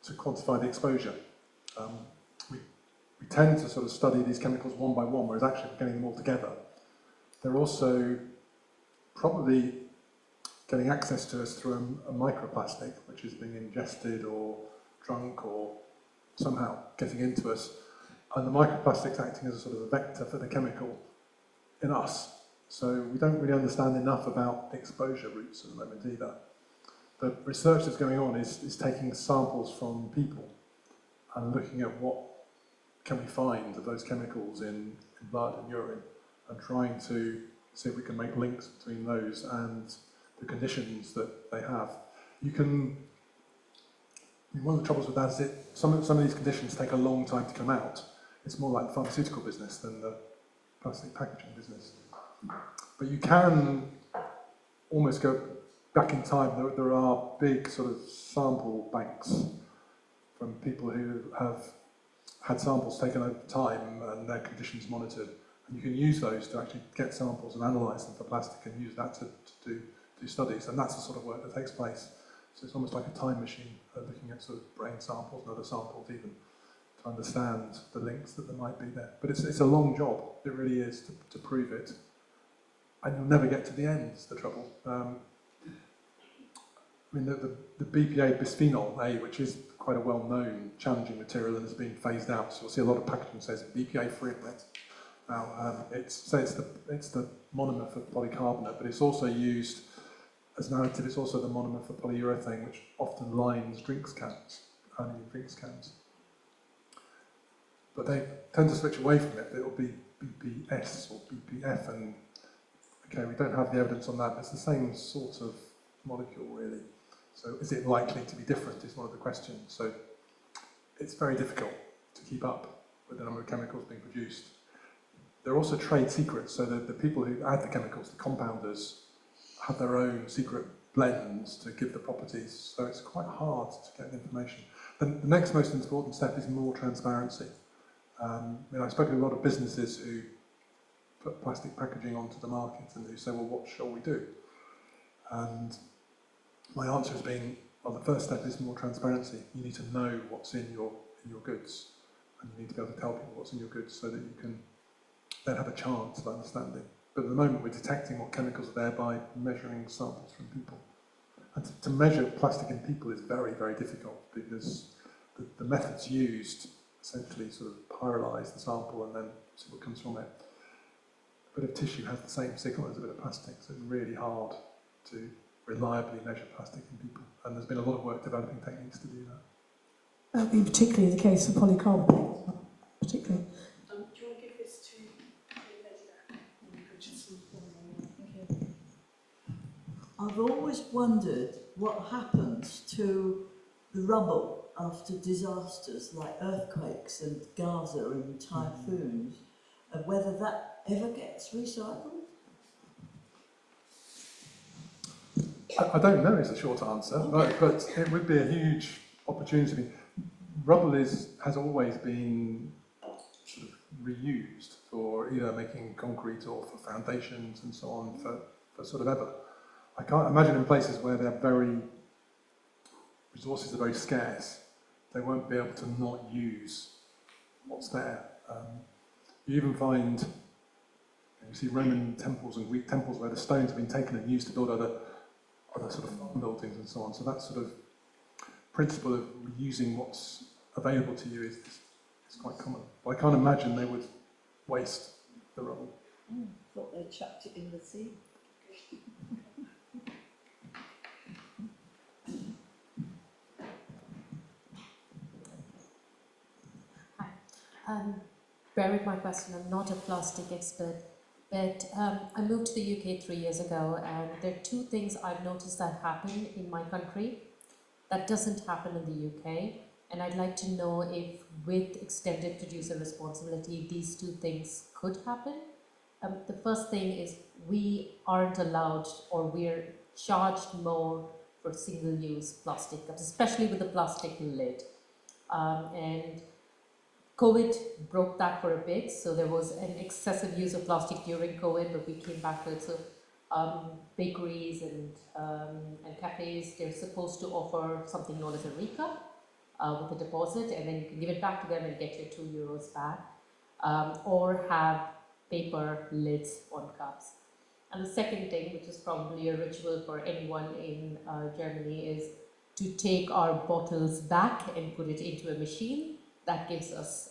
to quantify the exposure. We tend to sort of study these chemicals one by one, whereas actually getting them all together. They're also probably getting access to us through a microplastic, which is being ingested or drunk or somehow getting into us. And the microplastic's acting as a sort of a vector for the chemical in us. So we don't really understand enough about exposure routes at the moment either. The research that's going on is taking samples from people and looking at what can we find of those chemicals in blood and urine, and trying to see if we can make links between those and the conditions that they have. One of the troubles with that is some of these conditions take a long time to come out. It's more like the pharmaceutical business than the plastic packaging business. But you can almost go back in time. There are big sort of sample banks from people who have had samples taken over time and their conditions monitored. And you can use those to actually get samples and analyse them for plastic and use that to do studies. And that's the sort of work that takes place. So it's almost like a time machine, looking at sort of brain samples and other samples even, to understand the links that there might be there. But it's a long job, it really is, to prove it. And you'll never get to the end, is the trouble. The BPA bisphenol A, which is quite a well-known challenging material and has been phased out, so you'll see a lot of packaging says BPA-free on it. Now, it's the monomer for polycarbonate, but it's also used as an additive. It's also the monomer for polyurethane, which often lines drinks cans, only drinks cans. But they tend to switch away from it. It'll be BPS or BPF, and okay, we don't have the evidence on that. It's the same sort of molecule, really. So is it likely to be different is one of the questions. So it's very difficult to keep up with the number of chemicals being produced. There are also trade secrets, so the people who add the chemicals, the compounders, have their own secret blends to give the properties, so it's quite hard to get the information. The next most important step is more transparency. I've spoken to a lot of businesses who put plastic packaging onto the market and who say, well, what shall we do? And my answer has been, well, the first step is more transparency. You need to know what's in your goods, and you need to be able to tell people what's in your goods so that you can then have a chance of understanding. But at the moment, we're detecting what chemicals are there by measuring samples from people. And to measure plastic in people is very, very difficult because the methods used essentially sort of pyrolyze the sample and then see what comes from it. A bit of tissue has the same signal as a bit of plastic, so it's really hard to reliably measure plastic in people. And there's been a lot of work developing techniques to do that. That would be particularly the case for polycarbonate, particularly. Do you want to give this to I've always wondered what happens to the rubble after disasters like earthquakes and Gaza and typhoons, and whether that ever gets recycled? I don't know is the short answer, but it would be a huge opportunity. Rubble has always been sort of reused for either making concrete or for foundations and so on for sort of ever. I can't imagine in places where resources are very scarce, they won't be able to not use what's there. You even find, you see Roman temples and Greek temples where the stones have been taken and used to build other sort of farm buildings and so on. So that sort of principle of using what's available to you is quite common. But I can't imagine they would waste the rubble. Thought they chucked it in the sea. Bear with my question, I'm not a plastic expert, but I moved to the UK 3 years ago, and there are two things I've noticed that happen in my country that doesn't happen in the UK, and I'd like to know if with extended producer responsibility these two things could happen. The first thing is we aren't allowed, or we're charged more for single-use plastic cups, especially with the plastic lid. And COVID broke that for a bit, so there was an excessive use of plastic during COVID, but we came back to it. So bakeries and cafes, they're supposed to offer something known as a recap with a deposit, and then you can give it back to them and get your €2 back, or have paper lids on cups. And the second thing, which is probably a ritual for anyone in Germany, is to take our bottles back and put it into a machine. That gives us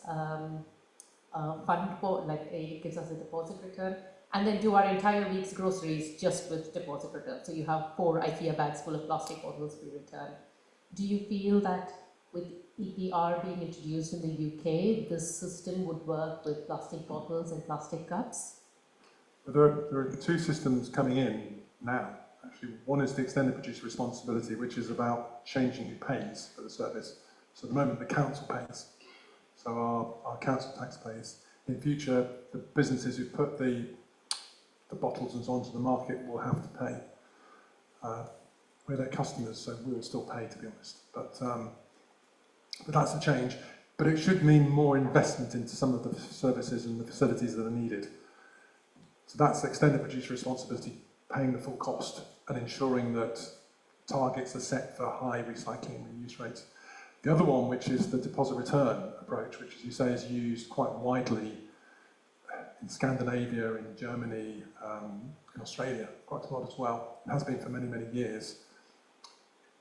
it gives us a deposit return, and then do our entire week's groceries just with deposit return. So you have 4 IKEA bags full of plastic bottles we return. Do you feel that with EPR being introduced in the UK, this system would work with plastic bottles and plastic cups? There are two systems coming in now. Actually, one is the extended producer responsibility, which is about changing who pays for the service. So at the moment, the council pays. So our council tax pays. In future, the businesses who put the bottles and so on to the market will have to pay. We're their customers, so we will still pay, to be honest. But that's a change. But it should mean more investment into some of the services and the facilities that are needed. So that's extended producer responsibility, paying the full cost and ensuring that targets are set for high recycling and reuse rates. The other one, which is the deposit return approach, which, as you say, is used quite widely in Scandinavia, in Germany, in Australia, quite a lot as well. It has been for many, many years.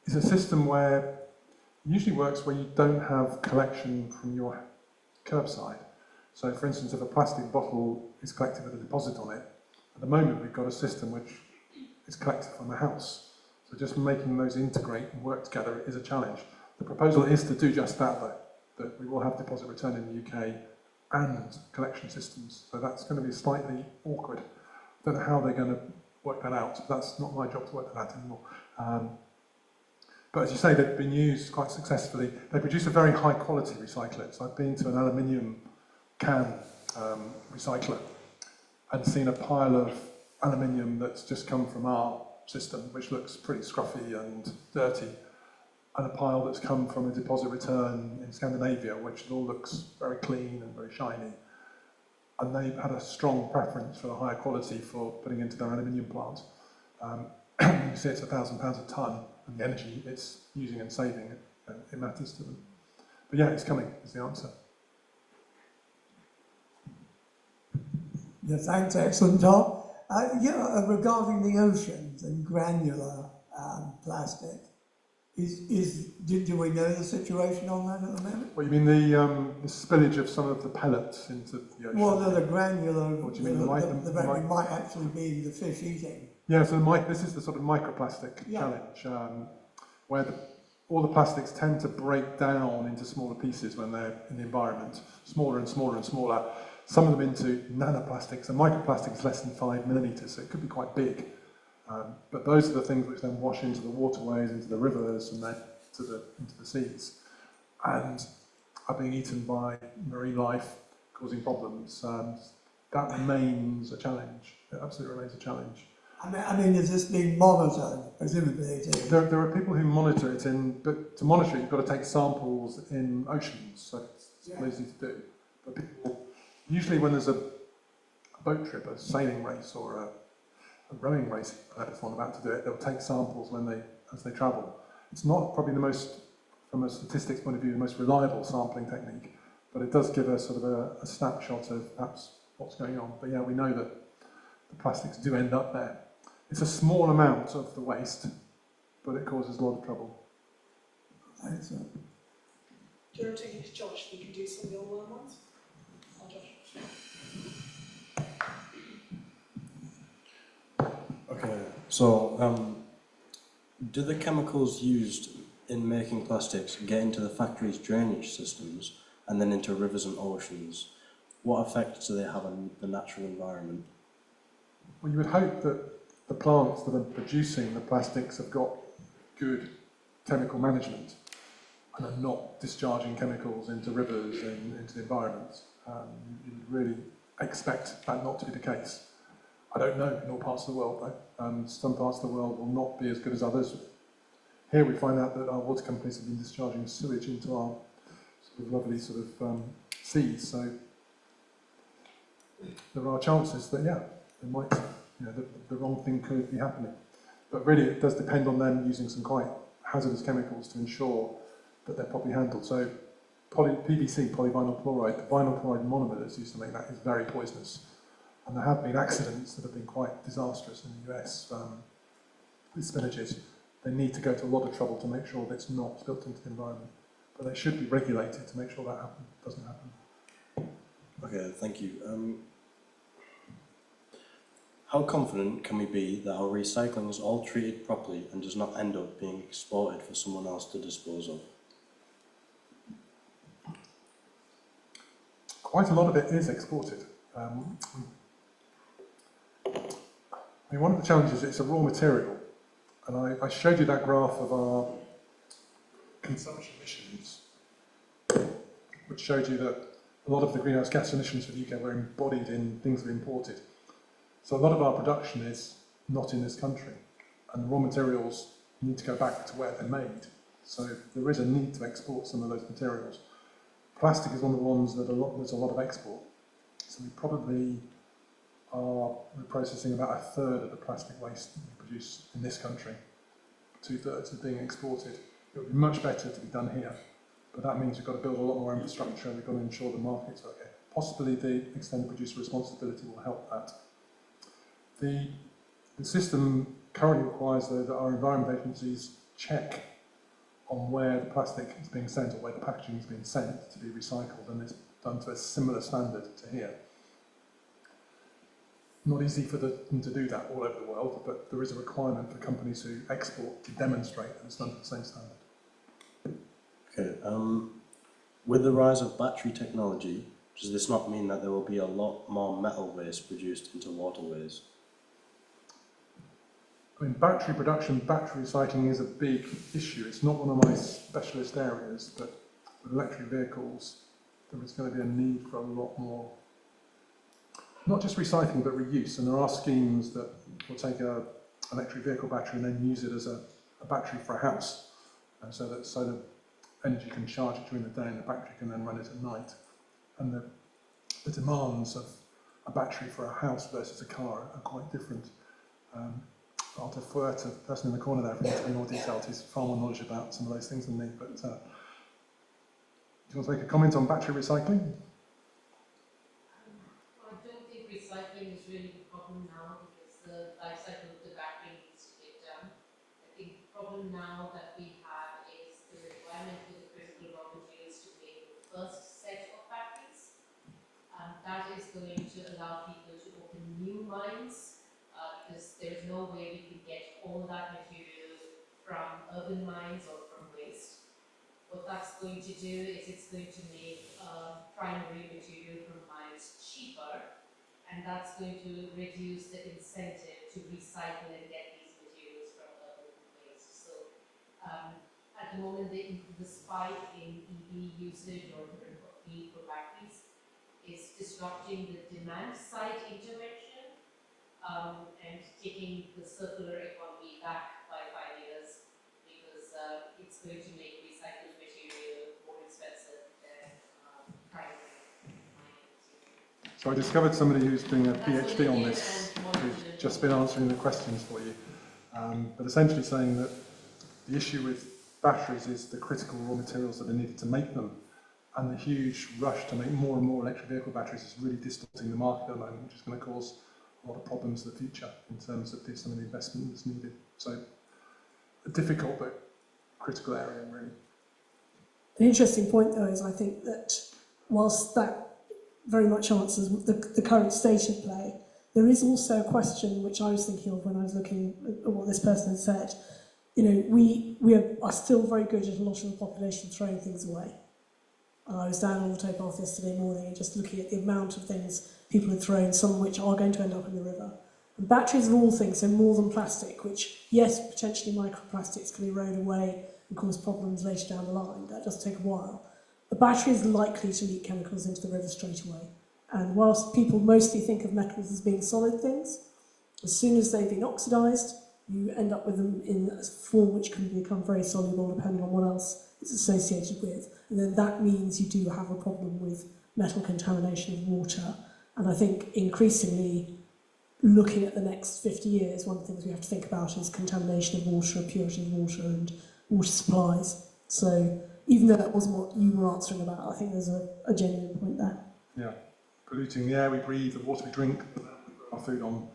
It's a system where it usually works where you don't have collection from your curbside. So, for instance, if a plastic bottle is collected with a deposit on it, at the moment we've got a system which is collected from the house. So just making those integrate and work together is a challenge. The proposal is to do just that, though, that we will have deposit return in the UK and collection systems. So that's going to be slightly awkward. I don't know how they're going to work that out. That's not my job to work that out anymore. But as you say, they've been used quite successfully. They produce a very high quality recycler. So I've been to an aluminium can recycler and seen a pile of aluminium that's just come from our system, which looks pretty scruffy and dirty, and a pile that's come from a deposit return in Scandinavia, which all looks very clean and very shiny. And they've had a strong preference for the higher quality for putting into their aluminium plant. You see it's £1,000 a tonne, and the energy it's using and saving, it matters to them. But yeah, it's coming, is the answer. Yeah, thanks, excellent talk. Regarding the oceans and granular plastic, do we know the situation on that at the moment? Well, you mean the spillage of some of the pellets into the ocean? Well, the granular, What do you mean, it might actually be the fish eating. Yeah, so this is the sort of microplastic challenge, where all the plastics tend to break down into smaller pieces when they're in the environment, smaller and smaller and smaller. Some of them into nanoplastics, and microplastic is less than 5 millimetres, so it could be quite big. But those are the things which then wash into the waterways, into the rivers, and then into the seas, and are being eaten by marine life, causing problems. That remains a challenge. It absolutely remains a challenge. I mean, is this being monitored? Presumably it is. There are people who monitor it but to monitor it, you've got to take samples in oceans, so it's not easy to do. But people, usually when there's a boat trip, a sailing race or a rowing race, if one about to do it, they'll take samples as they travel. It's not probably the most, from a statistics point of view, the most reliable sampling technique, but it does give us sort of a snapshot of perhaps what's going on. But yeah, we know that the plastics do end up there. It's a small amount of the waste, but it causes a lot of trouble. Thanks. Do you want to take it to Josh? We can do some of the online ones. Oh, Josh. Okay, so do the chemicals used in making plastics get into the factory's drainage systems and then into rivers and oceans? What effect do they have on the natural environment? Well, you would hope that the plants that are producing the plastics have got good chemical management and are not discharging chemicals into rivers and into the environment. You would really expect that not to be the case. I don't know in all parts of the world, though. Some parts of the world will not be as good as others. Here we find out that our water companies have been discharging sewage into our sort of lovely sort of seas. So there are chances that, yeah, there might, the wrong thing could be happening. But really it does depend on them using some quite hazardous chemicals to ensure that they're properly handled. So PVC, polyvinyl chloride, the vinyl chloride monomer that's used to make that is very poisonous. And there have been accidents that have been quite disastrous in the US with spillages. They need to go to a lot of trouble to make sure that it's not spilt into the environment. But they should be regulated to make sure that doesn't happen. Okay, thank you. How confident can we be that our recycling is all treated properly and does not end up being exported for someone else to dispose of? Quite a lot of it is exported. One of the challenges is it's a raw material, and I showed you that graph of our consumption emissions, which showed you that a lot of the greenhouse gas emissions for the UK were embodied in things that are imported. So a lot of our production is not in this country, and the raw materials need to go back to where they're made. So there is a need to export some of those materials. Plastic is one of the ones that there's a lot of export. So we probably are processing about 1/3 of the plastic waste we produce in this country. 2/3 are being exported. It would be much better to be done here, but that means we've got to build a lot more infrastructure and we've got to ensure the market's okay. Possibly the extended producer responsibility will help that. The system currently requires, though, that our environment agencies check on where the plastic is being sent or where the packaging is being sent to be recycled, and it's done to a similar standard to here. Not easy for them to do that all over the world, but there is a requirement for companies who export to demonstrate that it's done to the same standard. Okay, with the rise of battery technology, does this not mean that there will be a lot more metal waste produced into waterways? I mean, battery production, battery recycling is a big issue. It's not one of my specialist areas, but with electric vehicles, there is going to be a need for a lot more, not just recycling, but reuse. And there are schemes that will take an electric vehicle battery and then use it as a battery for a house, and so that energy can charge it during the day and the battery can then run it at night. And the demands of a battery for a house versus a car are quite different. I'll defer to the person in the corner there for me to be more detailed. He's far more knowledge about some of those things than me. But do you want to make a comment on battery recycling? I don't think recycling is really the problem now because the life cycle of the battery needs to get done. I think the problem now that we have is the requirement for the critical raw materials to make the first set of batteries. That is going to allow people to open new mines because there's no way we can get all that material from urban mines or from waste. What that's going to do is it's going to make primary material from mines cheaper, and that's going to reduce the incentive to recycle and get these materials from urban waste. So at the moment, the spike in EV usage or need for batteries is disrupting the demand side intervention and taking the circular economy back by 5 years, because it's going to make recycled material more expensive than primary mining. So I discovered somebody who's doing a PhD on this, who's just been answering the questions for you, but essentially saying that the issue with batteries is the critical raw materials that are needed to make them, and the huge rush to make more and more electric vehicle batteries is really distorting the market at the moment, which is going to cause a lot of problems in the future in terms of some of the investment that's needed. So a difficult but critical area, really. An interesting point, though, is I think that whilst that very much answers the current state of play, there is also a question which I was thinking of when I was looking at what this person had said. You know, we are still very good at a lot of the population throwing things away. And I was down an auto path yesterday morning and just looking at the amount of things people had thrown, some of which are going to end up in the river. And batteries are all things, so more than plastic, which, yes, potentially microplastics can erode away and cause problems later down the line. That does take a while. A battery is likely to leak chemicals into the river straight away. And whilst people mostly think of metals as being solid things, as soon as they've been oxidised, you end up with them in a form which can become very soluble depending on what else it's associated with. And then that means you do have a problem with metal contamination of water. And I think increasingly, looking at the next 50 years, one of the things we have to think about is contamination of water, purity of water and water supplies. So even though that wasn't what you were answering about, I think there's a genuine point there. Yeah, polluting the air we breathe, the water we drink, the land we grow our food on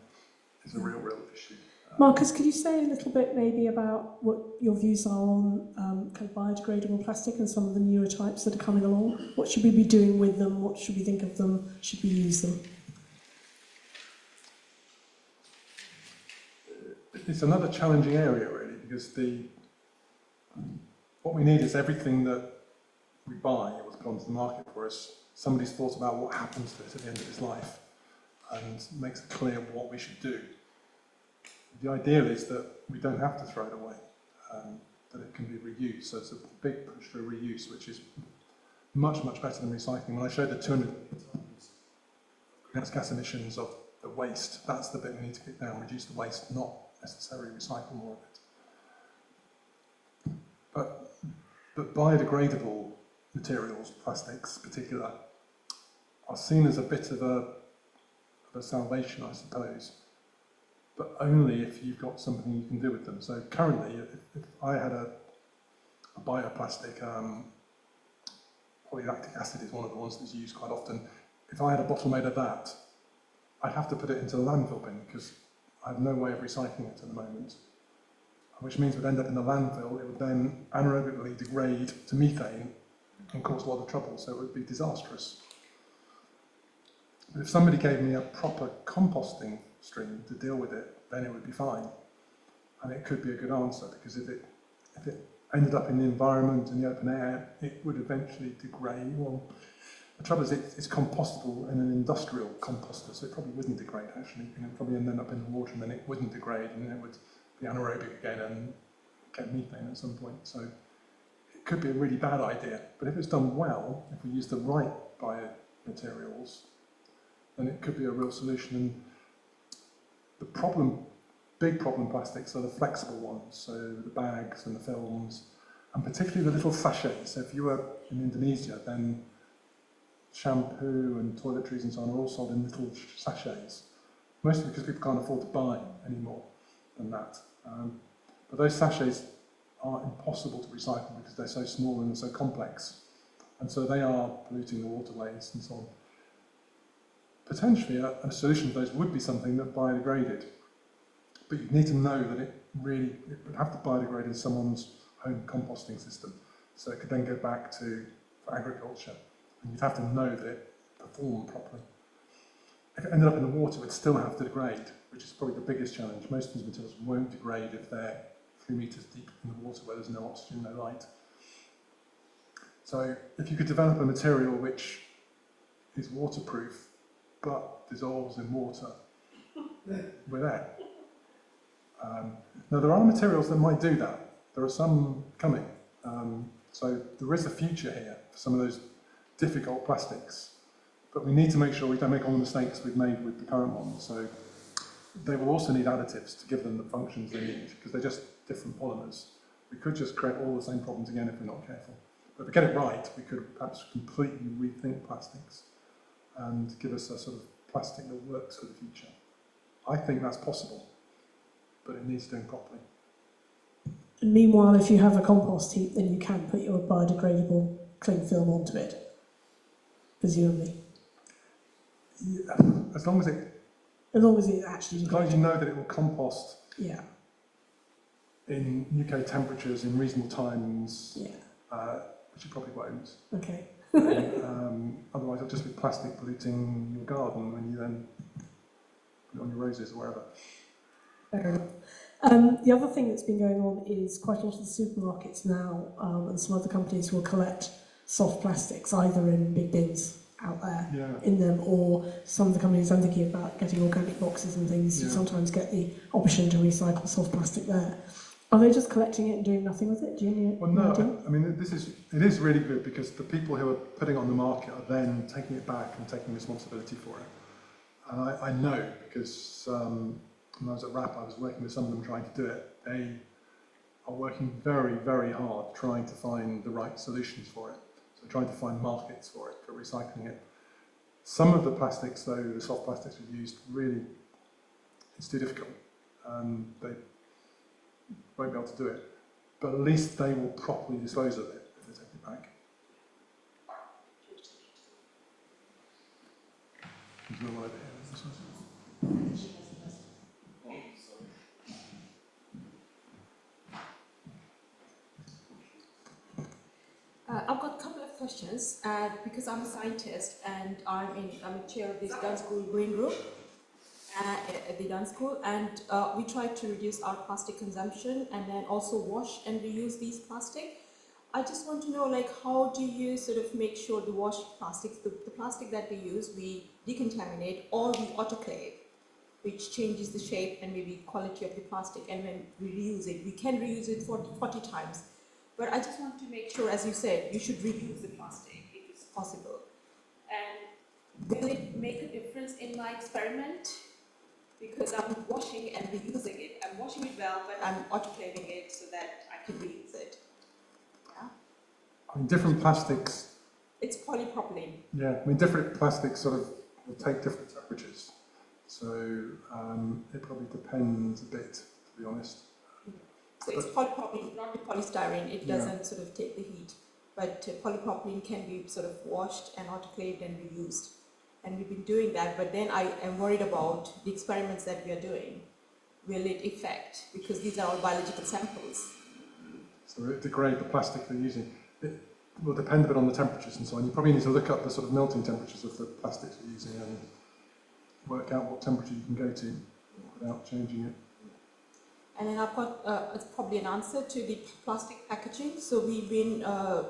is a real issue. Marcus, could you say a little bit maybe about what your views are on kind of biodegradable plastic and some of the newer types that are coming along? What should we be doing with them? What should we think of them? Should we use them? It's another challenging area, really, because what we need is everything that we buy or put onto the market for us. Somebody's thought about what happens to it at the end of its life and makes it clear what we should do. The ideal is that we don't have to throw it away, that it can be reused. So it's a big push for reuse, which is much, much better than recycling. When I showed the 200 greenhouse gas emissions of the waste, that's the bit we need to get down, reduce the waste, not necessarily recycle more of it. But biodegradable materials, plastics in particular, are seen as a bit of a salvation, I suppose, but only if you've got something you can do with them. So currently, if I had a bioplastic, polylactic acid is one of the ones that's used quite often. If I had a bottle made of that, I'd have to put it into the landfill bin because I have no way of recycling it at the moment, which means it would end up in the landfill. It would then anaerobically degrade to methane and cause a lot of trouble, so it would be disastrous. But if somebody gave me a proper composting stream to deal with it, then it would be fine. And it could be a good answer, because if it ended up in the environment, in the open air, it would eventually degrade. Well, the trouble is it's compostable in an industrial composter, so it probably wouldn't degrade actually. It would probably end up in the water and then it wouldn't degrade, and then it would be anaerobic again and get methane at some point. So it could be a really bad idea, but if it's done well, if we use the right biomaterials, then it could be a real solution. And the big problem plastics are the flexible ones, so the bags and the films, and particularly the little sachets. So if you were in Indonesia, then shampoo and toiletries and so on are all sold in little sachets, mostly because people can't afford to buy any more than that. But those sachets are impossible to recycle because they're so small and so complex, and so they are polluting the waterways and so on. Potentially, a solution to those would be something that biodegraded, but you need to know that it would have to biodegrade in someone's home composting system, so it could then go back for agriculture, and you'd have to know that it performed properly. If it ended up in the water, it would still have to degrade, which is probably the biggest challenge. Most of these materials won't degrade if they're 3 meters deep in the water where there's no oxygen, no light. So if you could develop a material which is waterproof, but dissolves in water, we're there. Now there are materials that might do that. There are some coming. So there is a future here for some of those difficult plastics, but we need to make sure we don't make all the mistakes we've made with the current ones. So they will also need additives to give them the functions they need, because they're just different polymers. We could just create all the same problems again if we're not careful. But if we get it right, we could perhaps completely rethink plastics and give us a sort of plastic that works for the future. I think that's possible, but it needs doing properly. And meanwhile, if you have a compost heap, then you can put your biodegradable cling film onto it, presumably. Yeah, as long as it actually... As long as you know that it will compost Yeah. in UK temperatures in reasonable times, Yeah. which it probably won't. Okay. Otherwise, it'll just be plastic polluting your garden when you then put it on your roses or wherever. Fair enough. The other thing that's been going on is quite a lot of the supermarkets now and some other companies will collect soft plastics either in big bins out there in them, or some of the companies I'm thinking about getting organic boxes and things. You sometimes get the option to recycle soft plastic there. Are they just collecting it and doing nothing with it? Do you know? Well, no. I mean, it is really good because the people who are putting it on the market are then taking it back and taking responsibility for it. And I know because when I was at RAP, I was working with some of them trying to do it. They are working very, very hard trying to find the right solutions for it. So trying to find markets for it, for recycling it. Some of the plastics, though, the soft plastics we've used, really, it's too difficult. They won't be able to do it. But at least they will properly dispose of it if they take it back. There's no idea. I've got a couple of questions because I'm a scientist and I'm a chair of this Dunn School Green Group at the Dunn School, and we try to reduce our plastic consumption and then also wash and reuse these plastic. I just want to know, like, how do you sort of make sure the washed plastics, the plastic that we use, we decontaminate or we autoclave, which changes the shape and maybe quality of the plastic, and when we reuse it, we can reuse it 40 times. But I just want to make sure, as you said, you should reuse the plastic if it's possible. And will it make a difference in my experiment? Because I'm washing and reusing it. I'm washing it well, but I'm autoclaving it so that I can reuse it. Yeah? I mean, different plastics... It's polypropylene. Yeah, I mean, different plastics sort of will take different temperatures. So it probably depends a bit, to be honest. So it's polypropylene, not the polystyrene. It doesn't sort of take the heat. But polypropylene can be sort of washed and autoclaved and reused. And we've been doing that, but then I am worried about the experiments that we are doing. Will it affect? Because these are all biological samples. So it degrade the plastic they're using. It will depend a bit on the temperatures and so on. You probably need to look up the sort of melting temperatures of the plastics you're using and work out what temperature you can go to without changing it. And then I've got it's probably an answer to the plastic packaging. So we've been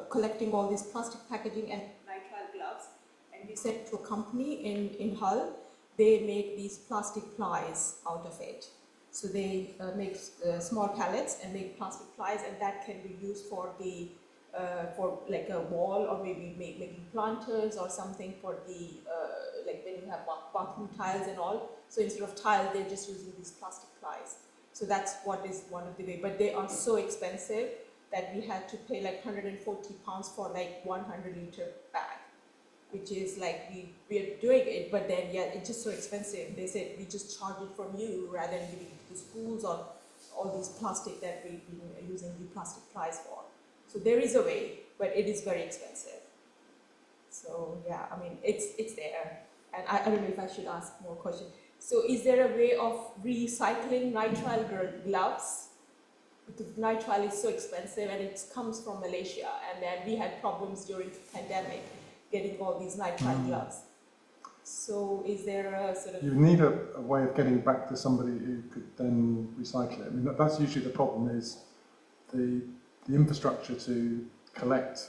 collecting all this plastic packaging and nitrile gloves, and we sent to a company in Hull. They make these plastic plies out of it. So they make small pallets and make plastic plies, and that can be used for the for like a wall, or maybe making planters or something for the like when you have bathroom tiles and all. So instead of tile, they're just using these plastic plies. So that's what is one of the way. But they are so expensive that we had to pay like £140 for like 100-litre bag, which is like we're doing it, but then it's just so expensive. They said we just charge it from you rather than giving it to schools or all these plastic that we've been using the plastic plies for. So there is a way, but it is very expensive. So yeah, I mean it's there, and I don't know if I should ask more questions. So is there a way of recycling nitrile gloves? Because nitrile is so expensive and it comes from Malaysia, and then we had problems during the pandemic getting all these nitrile gloves. So is there a sort of... You need a way of getting back to somebody who could then recycle it. I mean, that's usually the problem, is the infrastructure to collect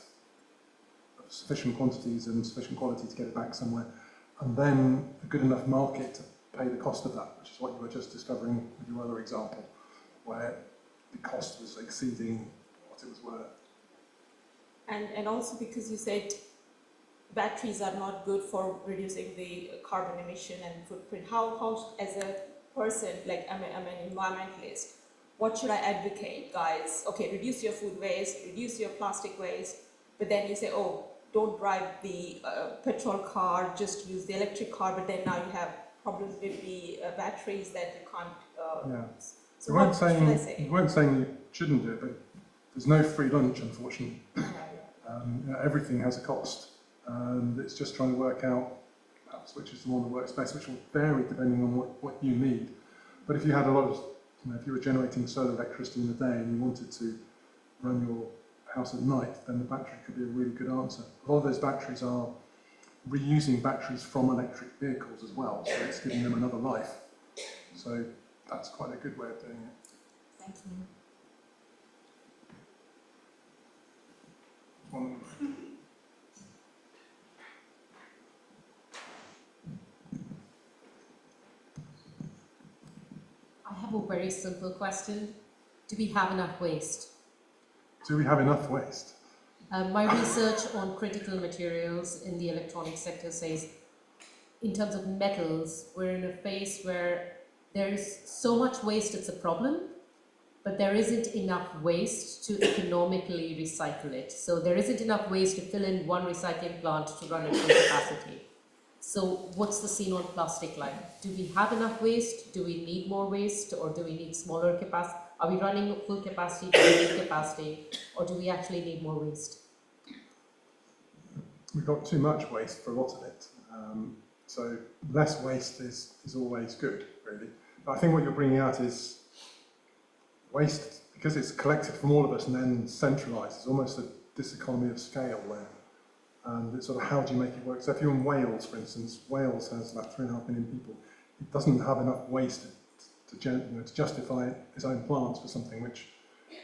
sufficient quantities and sufficient quality to get it back somewhere, and then a good enough market to pay the cost of that, which is what you were just discovering with your other example, where the cost was exceeding what it was worth. And also because you said batteries are not good for reducing the carbon emission and footprint. How as a person, like I'm an environmentalist, what should I advocate, guys? Okay, reduce your food waste, reduce your plastic waste, but then you say, oh, don't drive the petrol car, just use the electric car, but then now you have problems with the batteries that you can't. Yeah. So We weren't what should I saying say? we weren't saying you shouldn't do it, but there's no free lunch, unfortunately. Everything has a cost, and it's just trying to work out perhaps which is the one that works best, which will vary depending on what you need. But if you had a lot of, if you were generating solar electricity in the day and you wanted to run your house at night, then the battery could be a really good answer. A lot of those batteries are reusing batteries from electric vehicles as well, so it's giving them another life. So that's quite a good way of doing it. Thank you. I have a very simple question. Do we have enough waste? Do we have enough waste? My research on critical materials in the electronic sector says, in terms of metals, we're in a phase where there is so much waste it's a problem, but there isn't enough waste to economically recycle it. So there isn't enough waste to fill in one recycling plant to run at full capacity. So what's the scene on plastic like? Do we have enough waste? Do we need more waste? Or do we need smaller capacity? Are we running full capacity? Do we need capacity? Or do we actually need more waste? We've got too much waste for a lot of it. So less waste is always good, really. But I think what you're bringing out is waste, because it's collected from all of us and then centralised, it's almost a diseconomy of scale there. And it's sort of how do you make it work? So if you're in Wales, for instance, Wales has about 3.5 million people. It doesn't have enough waste to justify its own plants for something which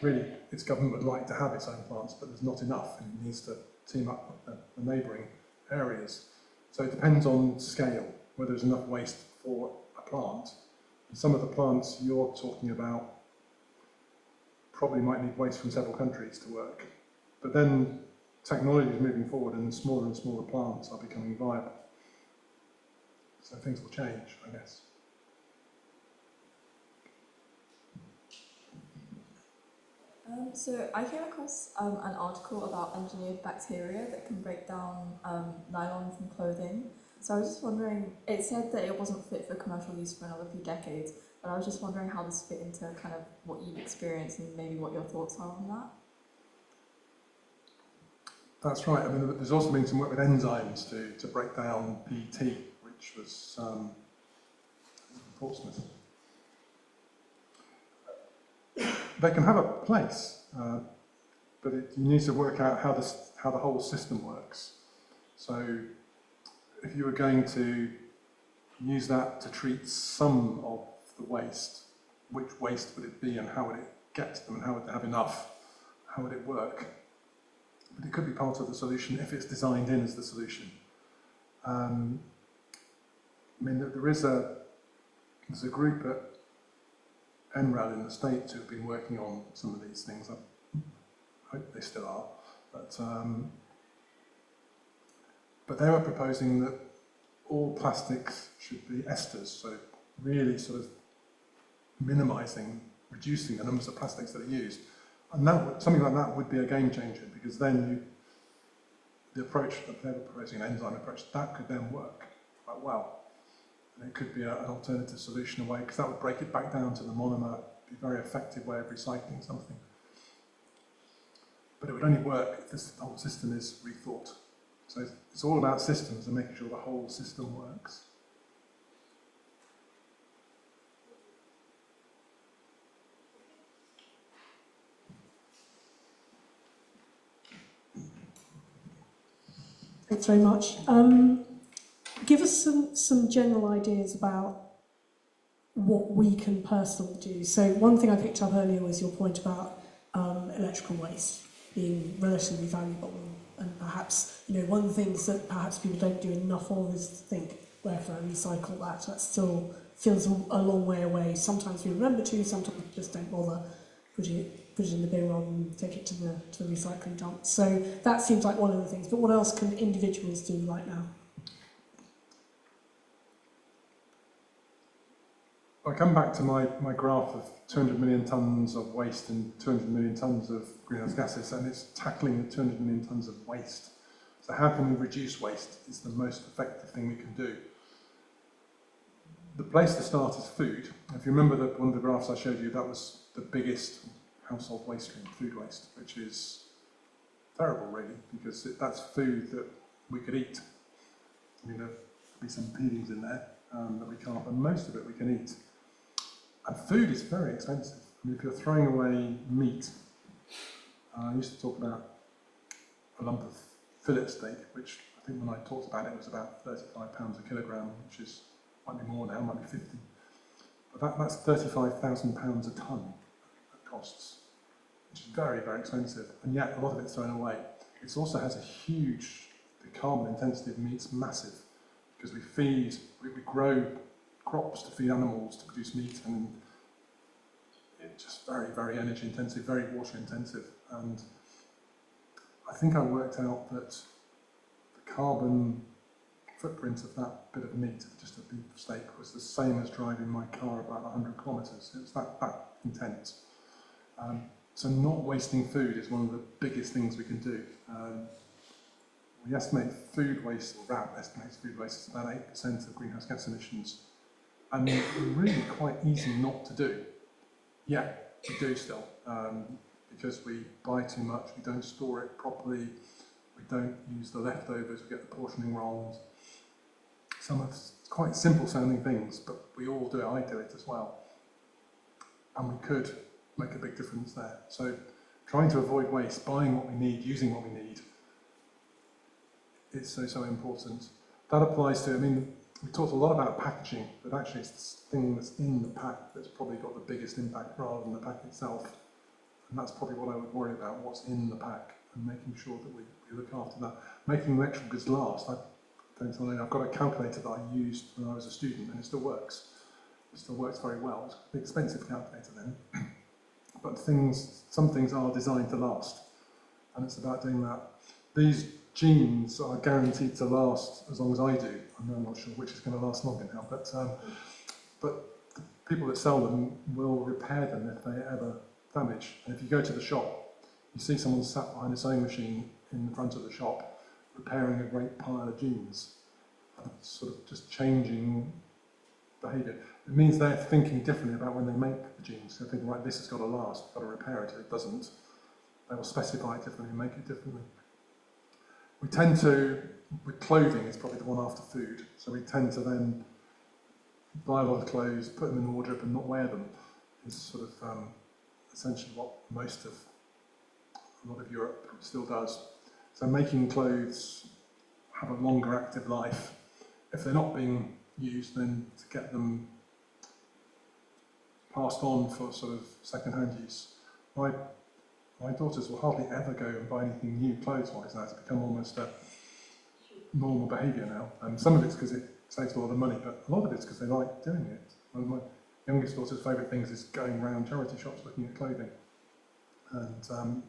really its government would like to have its own plants, but there's not enough, and it needs to team up with the neighbouring areas. So it depends on scale, whether there's enough waste for a plant. And some of the plants you're talking about probably might need waste from several countries to work. But then technology is moving forward and smaller plants are becoming viable. So things will change, I guess. So I came across an article about engineered bacteria that can break down nylon from clothing. So I was just wondering, it said that it wasn't fit for commercial use for another few decades, but I was just wondering how this fit into kind of what you've experienced and maybe what your thoughts are on that. That's right. I mean, there's also been some work with enzymes to break down PET, which was Portsmouth. They can have a place, but you need to work out how the whole system works. So if you were going to use that to treat some of the waste, which waste would it be and how would it get to them and how would it have enough? How would it work? But it could be part of the solution if it's designed in as the solution. I mean, there's a group at NRAL in the States who have been working on some of these things. I hope they still are. But they were proposing that all plastics should be esters, so really sort of reducing the numbers of plastics that are used. And something like that would be a game changer, because then the approach that they were proposing, an enzyme approach, that could then work quite well. And it could be an alternative solution away, because that would break it back down to the monomer, be a very effective way of recycling something. But it would only work if this whole system is rethought. So it's all about systems and making sure the whole system works. Thanks very much. Give us some general ideas about what we can personally do. So one thing I picked up earlier was your point about electrical waste being relatively valuable, and perhaps, one of the things that perhaps people don't do enough of is to think, where can I recycle that? That still feels a long way away. Sometimes we remember to, sometimes we just don't bother, put it in the bin rather than take it to the recycling dump. So that seems like one of the things. But what else can individuals do right now? I come back to my graph of 200 million tonnes of waste and 200 million tonnes of greenhouse gases, and it's tackling the 200 million tonnes of waste. So how can we reduce waste is the most effective thing we can do. The place to start is food. If you remember that one of the graphs I showed you, that was the biggest household waste stream, food waste, which is terrible really, because that's food that we could eat. I mean, there'll be some peelings in there that we can't, but most of it we can eat. And food is very expensive. I mean, if you're throwing away meat, I used to talk about a lump of fillet steak, which I think when I talked about it was about £35 a kilogram, which is, might be more now, might be 50. But that's £35,000 a tonne that costs, which is very, very expensive, and yet a lot of it's thrown away. It also has a huge, the carbon intensity of meat's massive, because we grow crops to feed animals to produce meat, and it's just very, very energy intensive, very water intensive. And I think I worked out that the carbon footprint of that bit of meat, just a beef steak, was the same as driving my car about 100 kilometres. It was that intense. So not wasting food is one of the biggest things we can do. We estimate food waste, or RAP estimates food waste is about 8% of greenhouse gas emissions. And really quite easy not to do. Yeah, we do still, because we buy too much, we don't store it properly, we don't use the leftovers, we get the portioning wrong. Some of quite simple sounding things, but we all do it, I do it as well. And we could make a big difference there. So trying to avoid waste, buying what we need, using what we need, is so important. That applies to, I mean, we talked a lot about packaging, but actually it's the thing that's in the pack that's probably got the biggest impact rather than the pack itself. And that's probably what I would worry about, what's in the pack, and making sure that we look after that. Making electrical goods last. I've got a calculator that I used when I was a student, and it still works. It still works very well. It's an expensive calculator then. But some things are designed to last, and it's about doing that. These jeans are guaranteed to last as long as I do. I'm not sure which is going to last longer now, but the people that sell them will repair them if they ever damage. And if you go to the shop, you see someone sat behind a sewing machine in the front of the shop repairing a great pile of jeans. It's sort of just changing behaviour. It means they're thinking differently about when they make the jeans. They're thinking, right, this has got to last, I've got to repair it. If it doesn't, they will specify it differently and make it differently. We tend to, with clothing, it's probably the one after food, so we tend to then buy a lot of clothes, put them in the wardrobe and not wear them. Is sort of essentially what a lot of Europe still does. So making clothes have a longer active life. If they're not being used, then to get them passed on for sort of second-hand use. My daughters will hardly ever go and buy anything new clothes-wise now. It's become almost a normal behaviour now. And some of it's because it saves a lot of money, but a lot of it's because they like doing it. One of my youngest daughter's favourite things is going around charity shops looking at clothing. And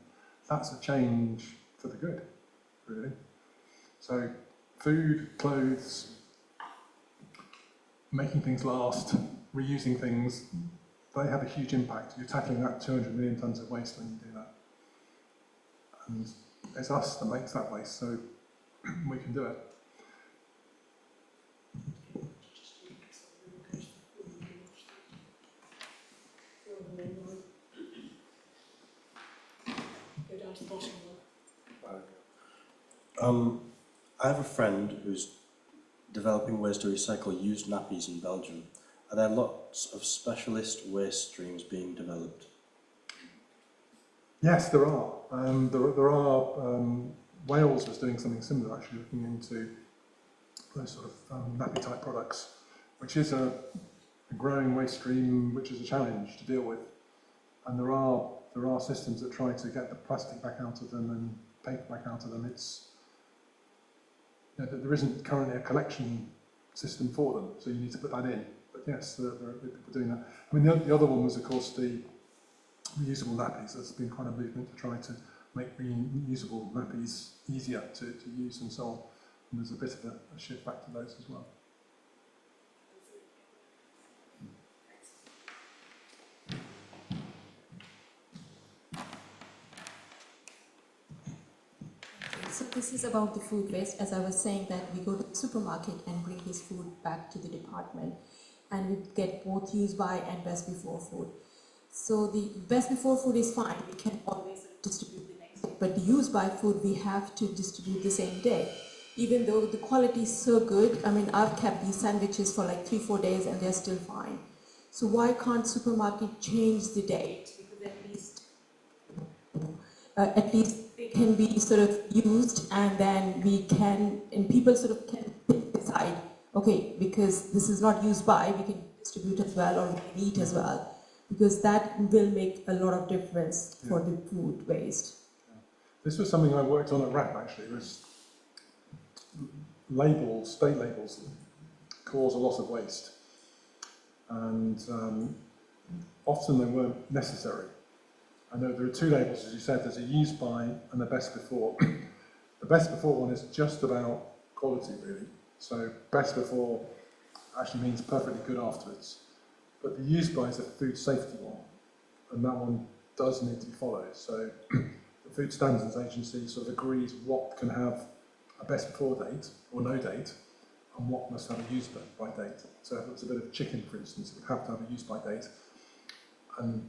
that's a change for the good, really. So food, clothes, making things last, reusing things, they have a huge impact. You're tackling that 200 million tonnes of waste when you do that. And it's us that makes that waste, so we can do it. Go down to the bottom I have a friend who's developing ways to recycle used nappies in Belgium. Are there lots of specialist waste streams being developed? Yes, there are. Wales was doing something similar, actually, looking into those sort of nappy-type products, which is a growing waste stream, which is a challenge to deal with. And there are systems that try to get the plastic back out of them and paper back out of them. There isn't currently a collection system for them, so you need to put that in. But yes, there are people doing that. I mean, the other one was, of course, the reusable nappies. There's been quite a movement to try to make reusable nappies easier to use and so on. And there's a bit of a shift back to those as well. So this is about the food waste. As I was saying, that we go to the supermarket and bring this food back to the department, and we get both use by and best before food. So the best before food is fine, we can always distribute the next day, but the use by food we have to distribute the same day. Even though the quality is so good, I mean, I've kept these sandwiches for like 3-4 days and they're still fine. So why can't supermarket change the date? Because at least they can be sort of used, and then we can, and people sort of can decide, okay, because this is not used by, we can distribute as well, or we can eat as well, because that will make a lot of difference for the food waste. This was something I worked on at RAP actually, was labels, state labels cause a lot of waste, and often they weren't necessary. I know there are two labels, as you said, there's a use by and a best before. The best before one is just about quality really, so best before actually means perfectly good afterwards, but the use by is a food safety one, and that one does need to be followed. So the Food Standards Agency sort of agrees what can have a best before date or no date, and what must have a use by date. So if it's a bit of chicken, for instance, it would have to have a use by date. And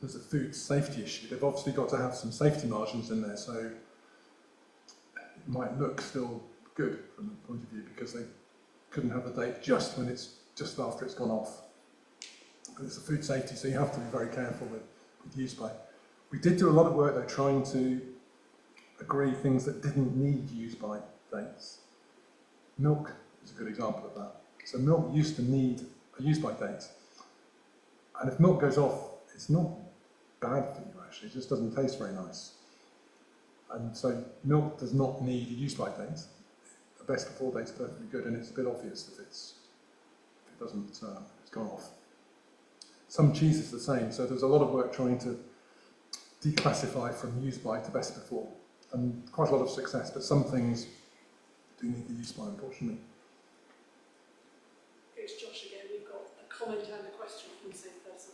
there's a food safety issue. They've obviously got to have some safety margins in there, so it might look still good from the point of view because they couldn't have the date just when it's just after it's gone off. But it's a food safety, so you have to be very careful with use by. We did do a lot of work though trying to agree things that didn't need use by dates. Milk is a good example of that. So milk used to need a use by date, and if milk goes off, it's not bad for you actually, it just doesn't taste very nice. And so milk does not need a use by date. The best before date is perfectly good, and it's a bit obvious if it doesn't, it's gone off. Some cheese is the same, so there's a lot of work trying to declassify from use by to best before, and quite a lot of success, but some things do need the use by, unfortunately. It's Josh again. We've got a comment and a question from the same person.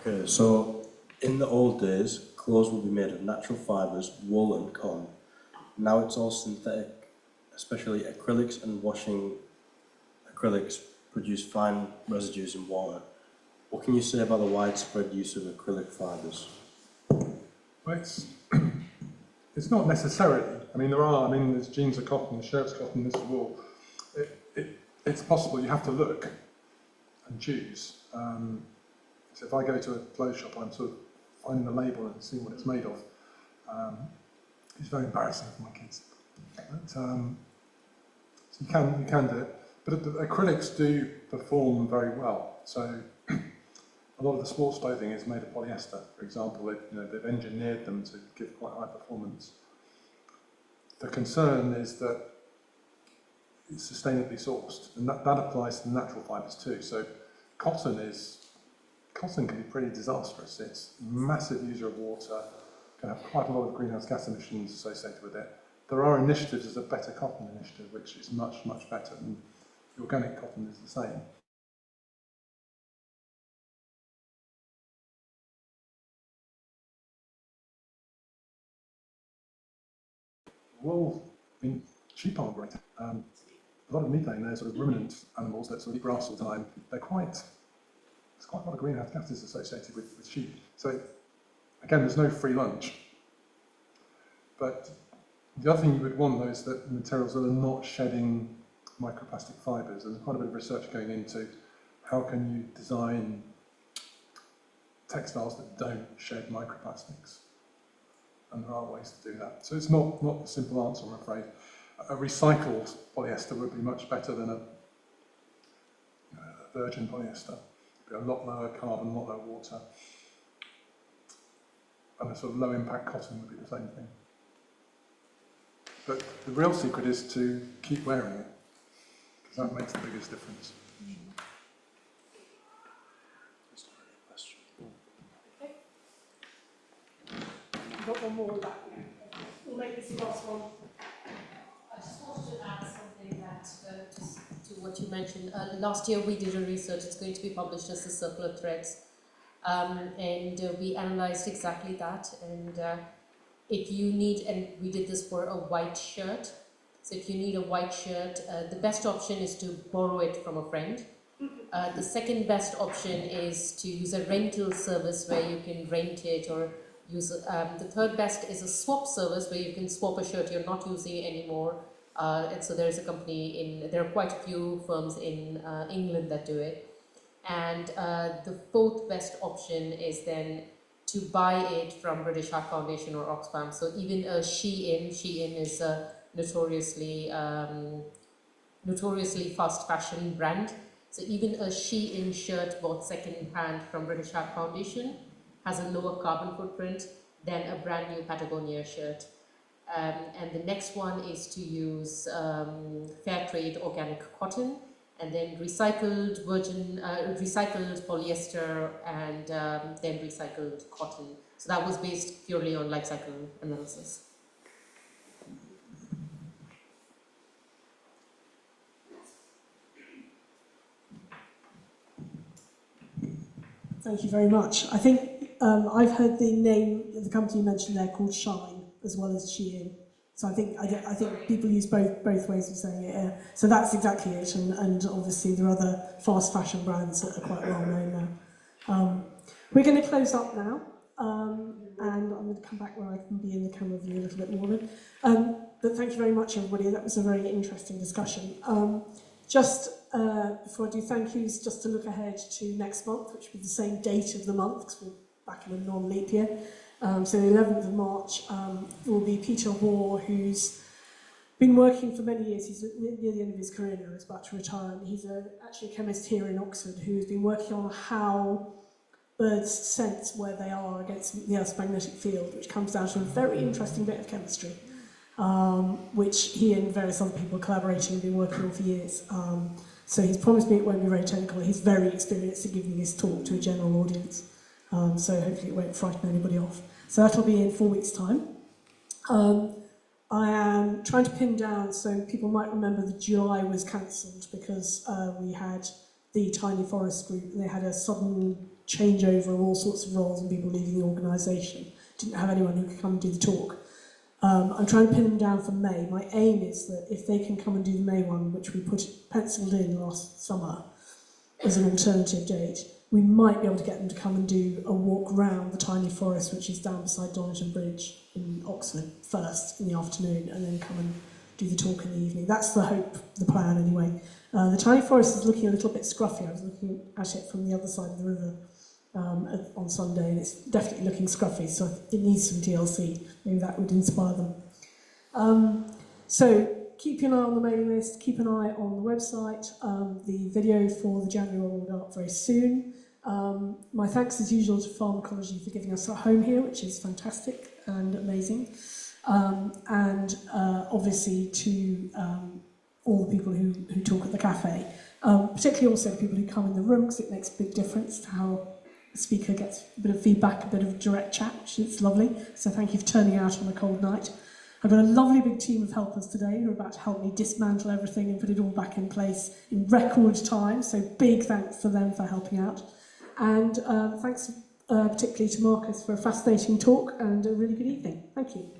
Okay, so in the old days, clothes would be made of natural fibres, wool and cotton. Now it's all synthetic, especially acrylics, and washing acrylics produce fine residues in water. What can you say about the widespread use of acrylic fibres? Well, it's not necessarily. I mean, there's jeans are cotton, the shirt's cotton, this is wool. It's possible, you have to look and choose. So if I go to a clothes shop, I'm sort of finding the label and seeing what it's made of. It's very embarrassing for my kids. But, so you can do it. But the acrylics do perform very well. So a lot of the sports clothing is made of polyester, for example. They've engineered them to give quite high performance. The concern is that it's sustainably sourced, and that applies to natural fibres too. So cotton can be pretty disastrous. It's a massive user of water, can have quite a lot of greenhouse gas emissions associated with it. There are initiatives, there's a Better Cotton initiative, which is much, much better, and the organic cotton is the same. Well, I mean, sheep aren't great. A lot of methane, they're sort of ruminant animals that sort of eat grass all the time. There's quite a lot of greenhouse gases associated with sheep. So again, there's no free lunch. But the other thing you would want, though, is that materials that are not shedding microplastic fibres. There's quite a bit of research going into how can you design textiles that don't shed microplastics. And there are ways to do that. So it's not a simple answer, I'm afraid. A recycled polyester would be much better than a virgin polyester. It'd be a lot lower carbon, a lot lower water. And a sort of low impact cotton would be the same thing. But the real secret is to keep wearing it, because that makes the biggest difference. We've got one more back. We'll make this the last one. I just wanted to add something that just to what you mentioned. Last year we did a research, it's going to be published as the Circular Threads and we analysed exactly that. And if you need, and we did this for a white shirt, so if you need a white shirt, the best option is to borrow it from a friend. The second best option is to use a rental service where you can rent it, or use. The third best is a swap service where you can swap a shirt you're not using anymore. And so there is a company there are quite a few firms in England that do it. And the fourth best option is then to buy it from British Heart Foundation or Oxfam. So even a Shein is a notoriously fast fashion brand. So even a Shein shirt bought second hand from British Heart Foundation has a lower carbon footprint than a brand new Patagonia shirt. And the next one is to use fair trade organic cotton, and then recycled polyester, and then recycled cotton. So that was based purely on life cycle analysis. Thank you very much. I think I've heard the name of the company you mentioned there called Shine, as well as Shein. So I think people use both ways of saying it. Yeah. So that's exactly it. And obviously there are other fast fashion brands that are quite well known now. We're going to close up now, and I'm going to come back where I can be in the camera view a little bit more. But thank you very much, everybody. That was a very interesting discussion. Just before I do thank yous, just to look ahead to next month, which will be the same date of the month, because we're back in a non-leap year. So the 11th of March will be Peter Hoare, who's been working for many years. He's near the end of his career now, he's about to retire. And he's actually a chemist here in Oxford who's been working on how birds sense where they are against the Earth's magnetic field, which comes down to a very interesting bit of chemistry, which he and various other people collaborating have been working on for years. So he's promised me it won't be very technical. He's very experienced at giving this talk to a general audience. So hopefully it won't frighten anybody off. So that'll be in 4 weeks' time. I am trying to pin down, so people might remember that July was cancelled because we had the Tiny Forest group, and they had a sudden changeover of all sorts of roles and people leaving the organisation. Didn't have anyone who could come and do the talk. I'm trying to pin them down for May. My aim is that if they can come and do the May one, which we penciled in last summer as an alternative date, we might be able to get them to come and do a walk round the Tiny Forest, which is down beside Donington Bridge in Oxford, first in the afternoon, and then come and do the talk in the evening. That's the hope, the plan anyway. The Tiny Forest is looking a little bit scruffy. I was looking at it from the other side of the river on Sunday, and it's definitely looking scruffy, so it needs some TLC. Maybe that would inspire them. So keep an eye on the mailing list, keep an eye on the website. The video for the January one will go up very soon. My thanks as usual to Pharmacology for giving us a home here, which is fantastic and amazing. And obviously to all the people who talk at the cafe, particularly also the people who come in the room, because it makes a big difference to how the speaker gets a bit of feedback, a bit of direct chat, which is lovely. So thank you for turning out on a cold night. I've got a lovely big team of helpers today who are about to help me dismantle everything and put it all back in place in record time, so big thanks to them for helping out. And thanks particularly to Marcus for a fascinating talk and a really good evening. Thank you.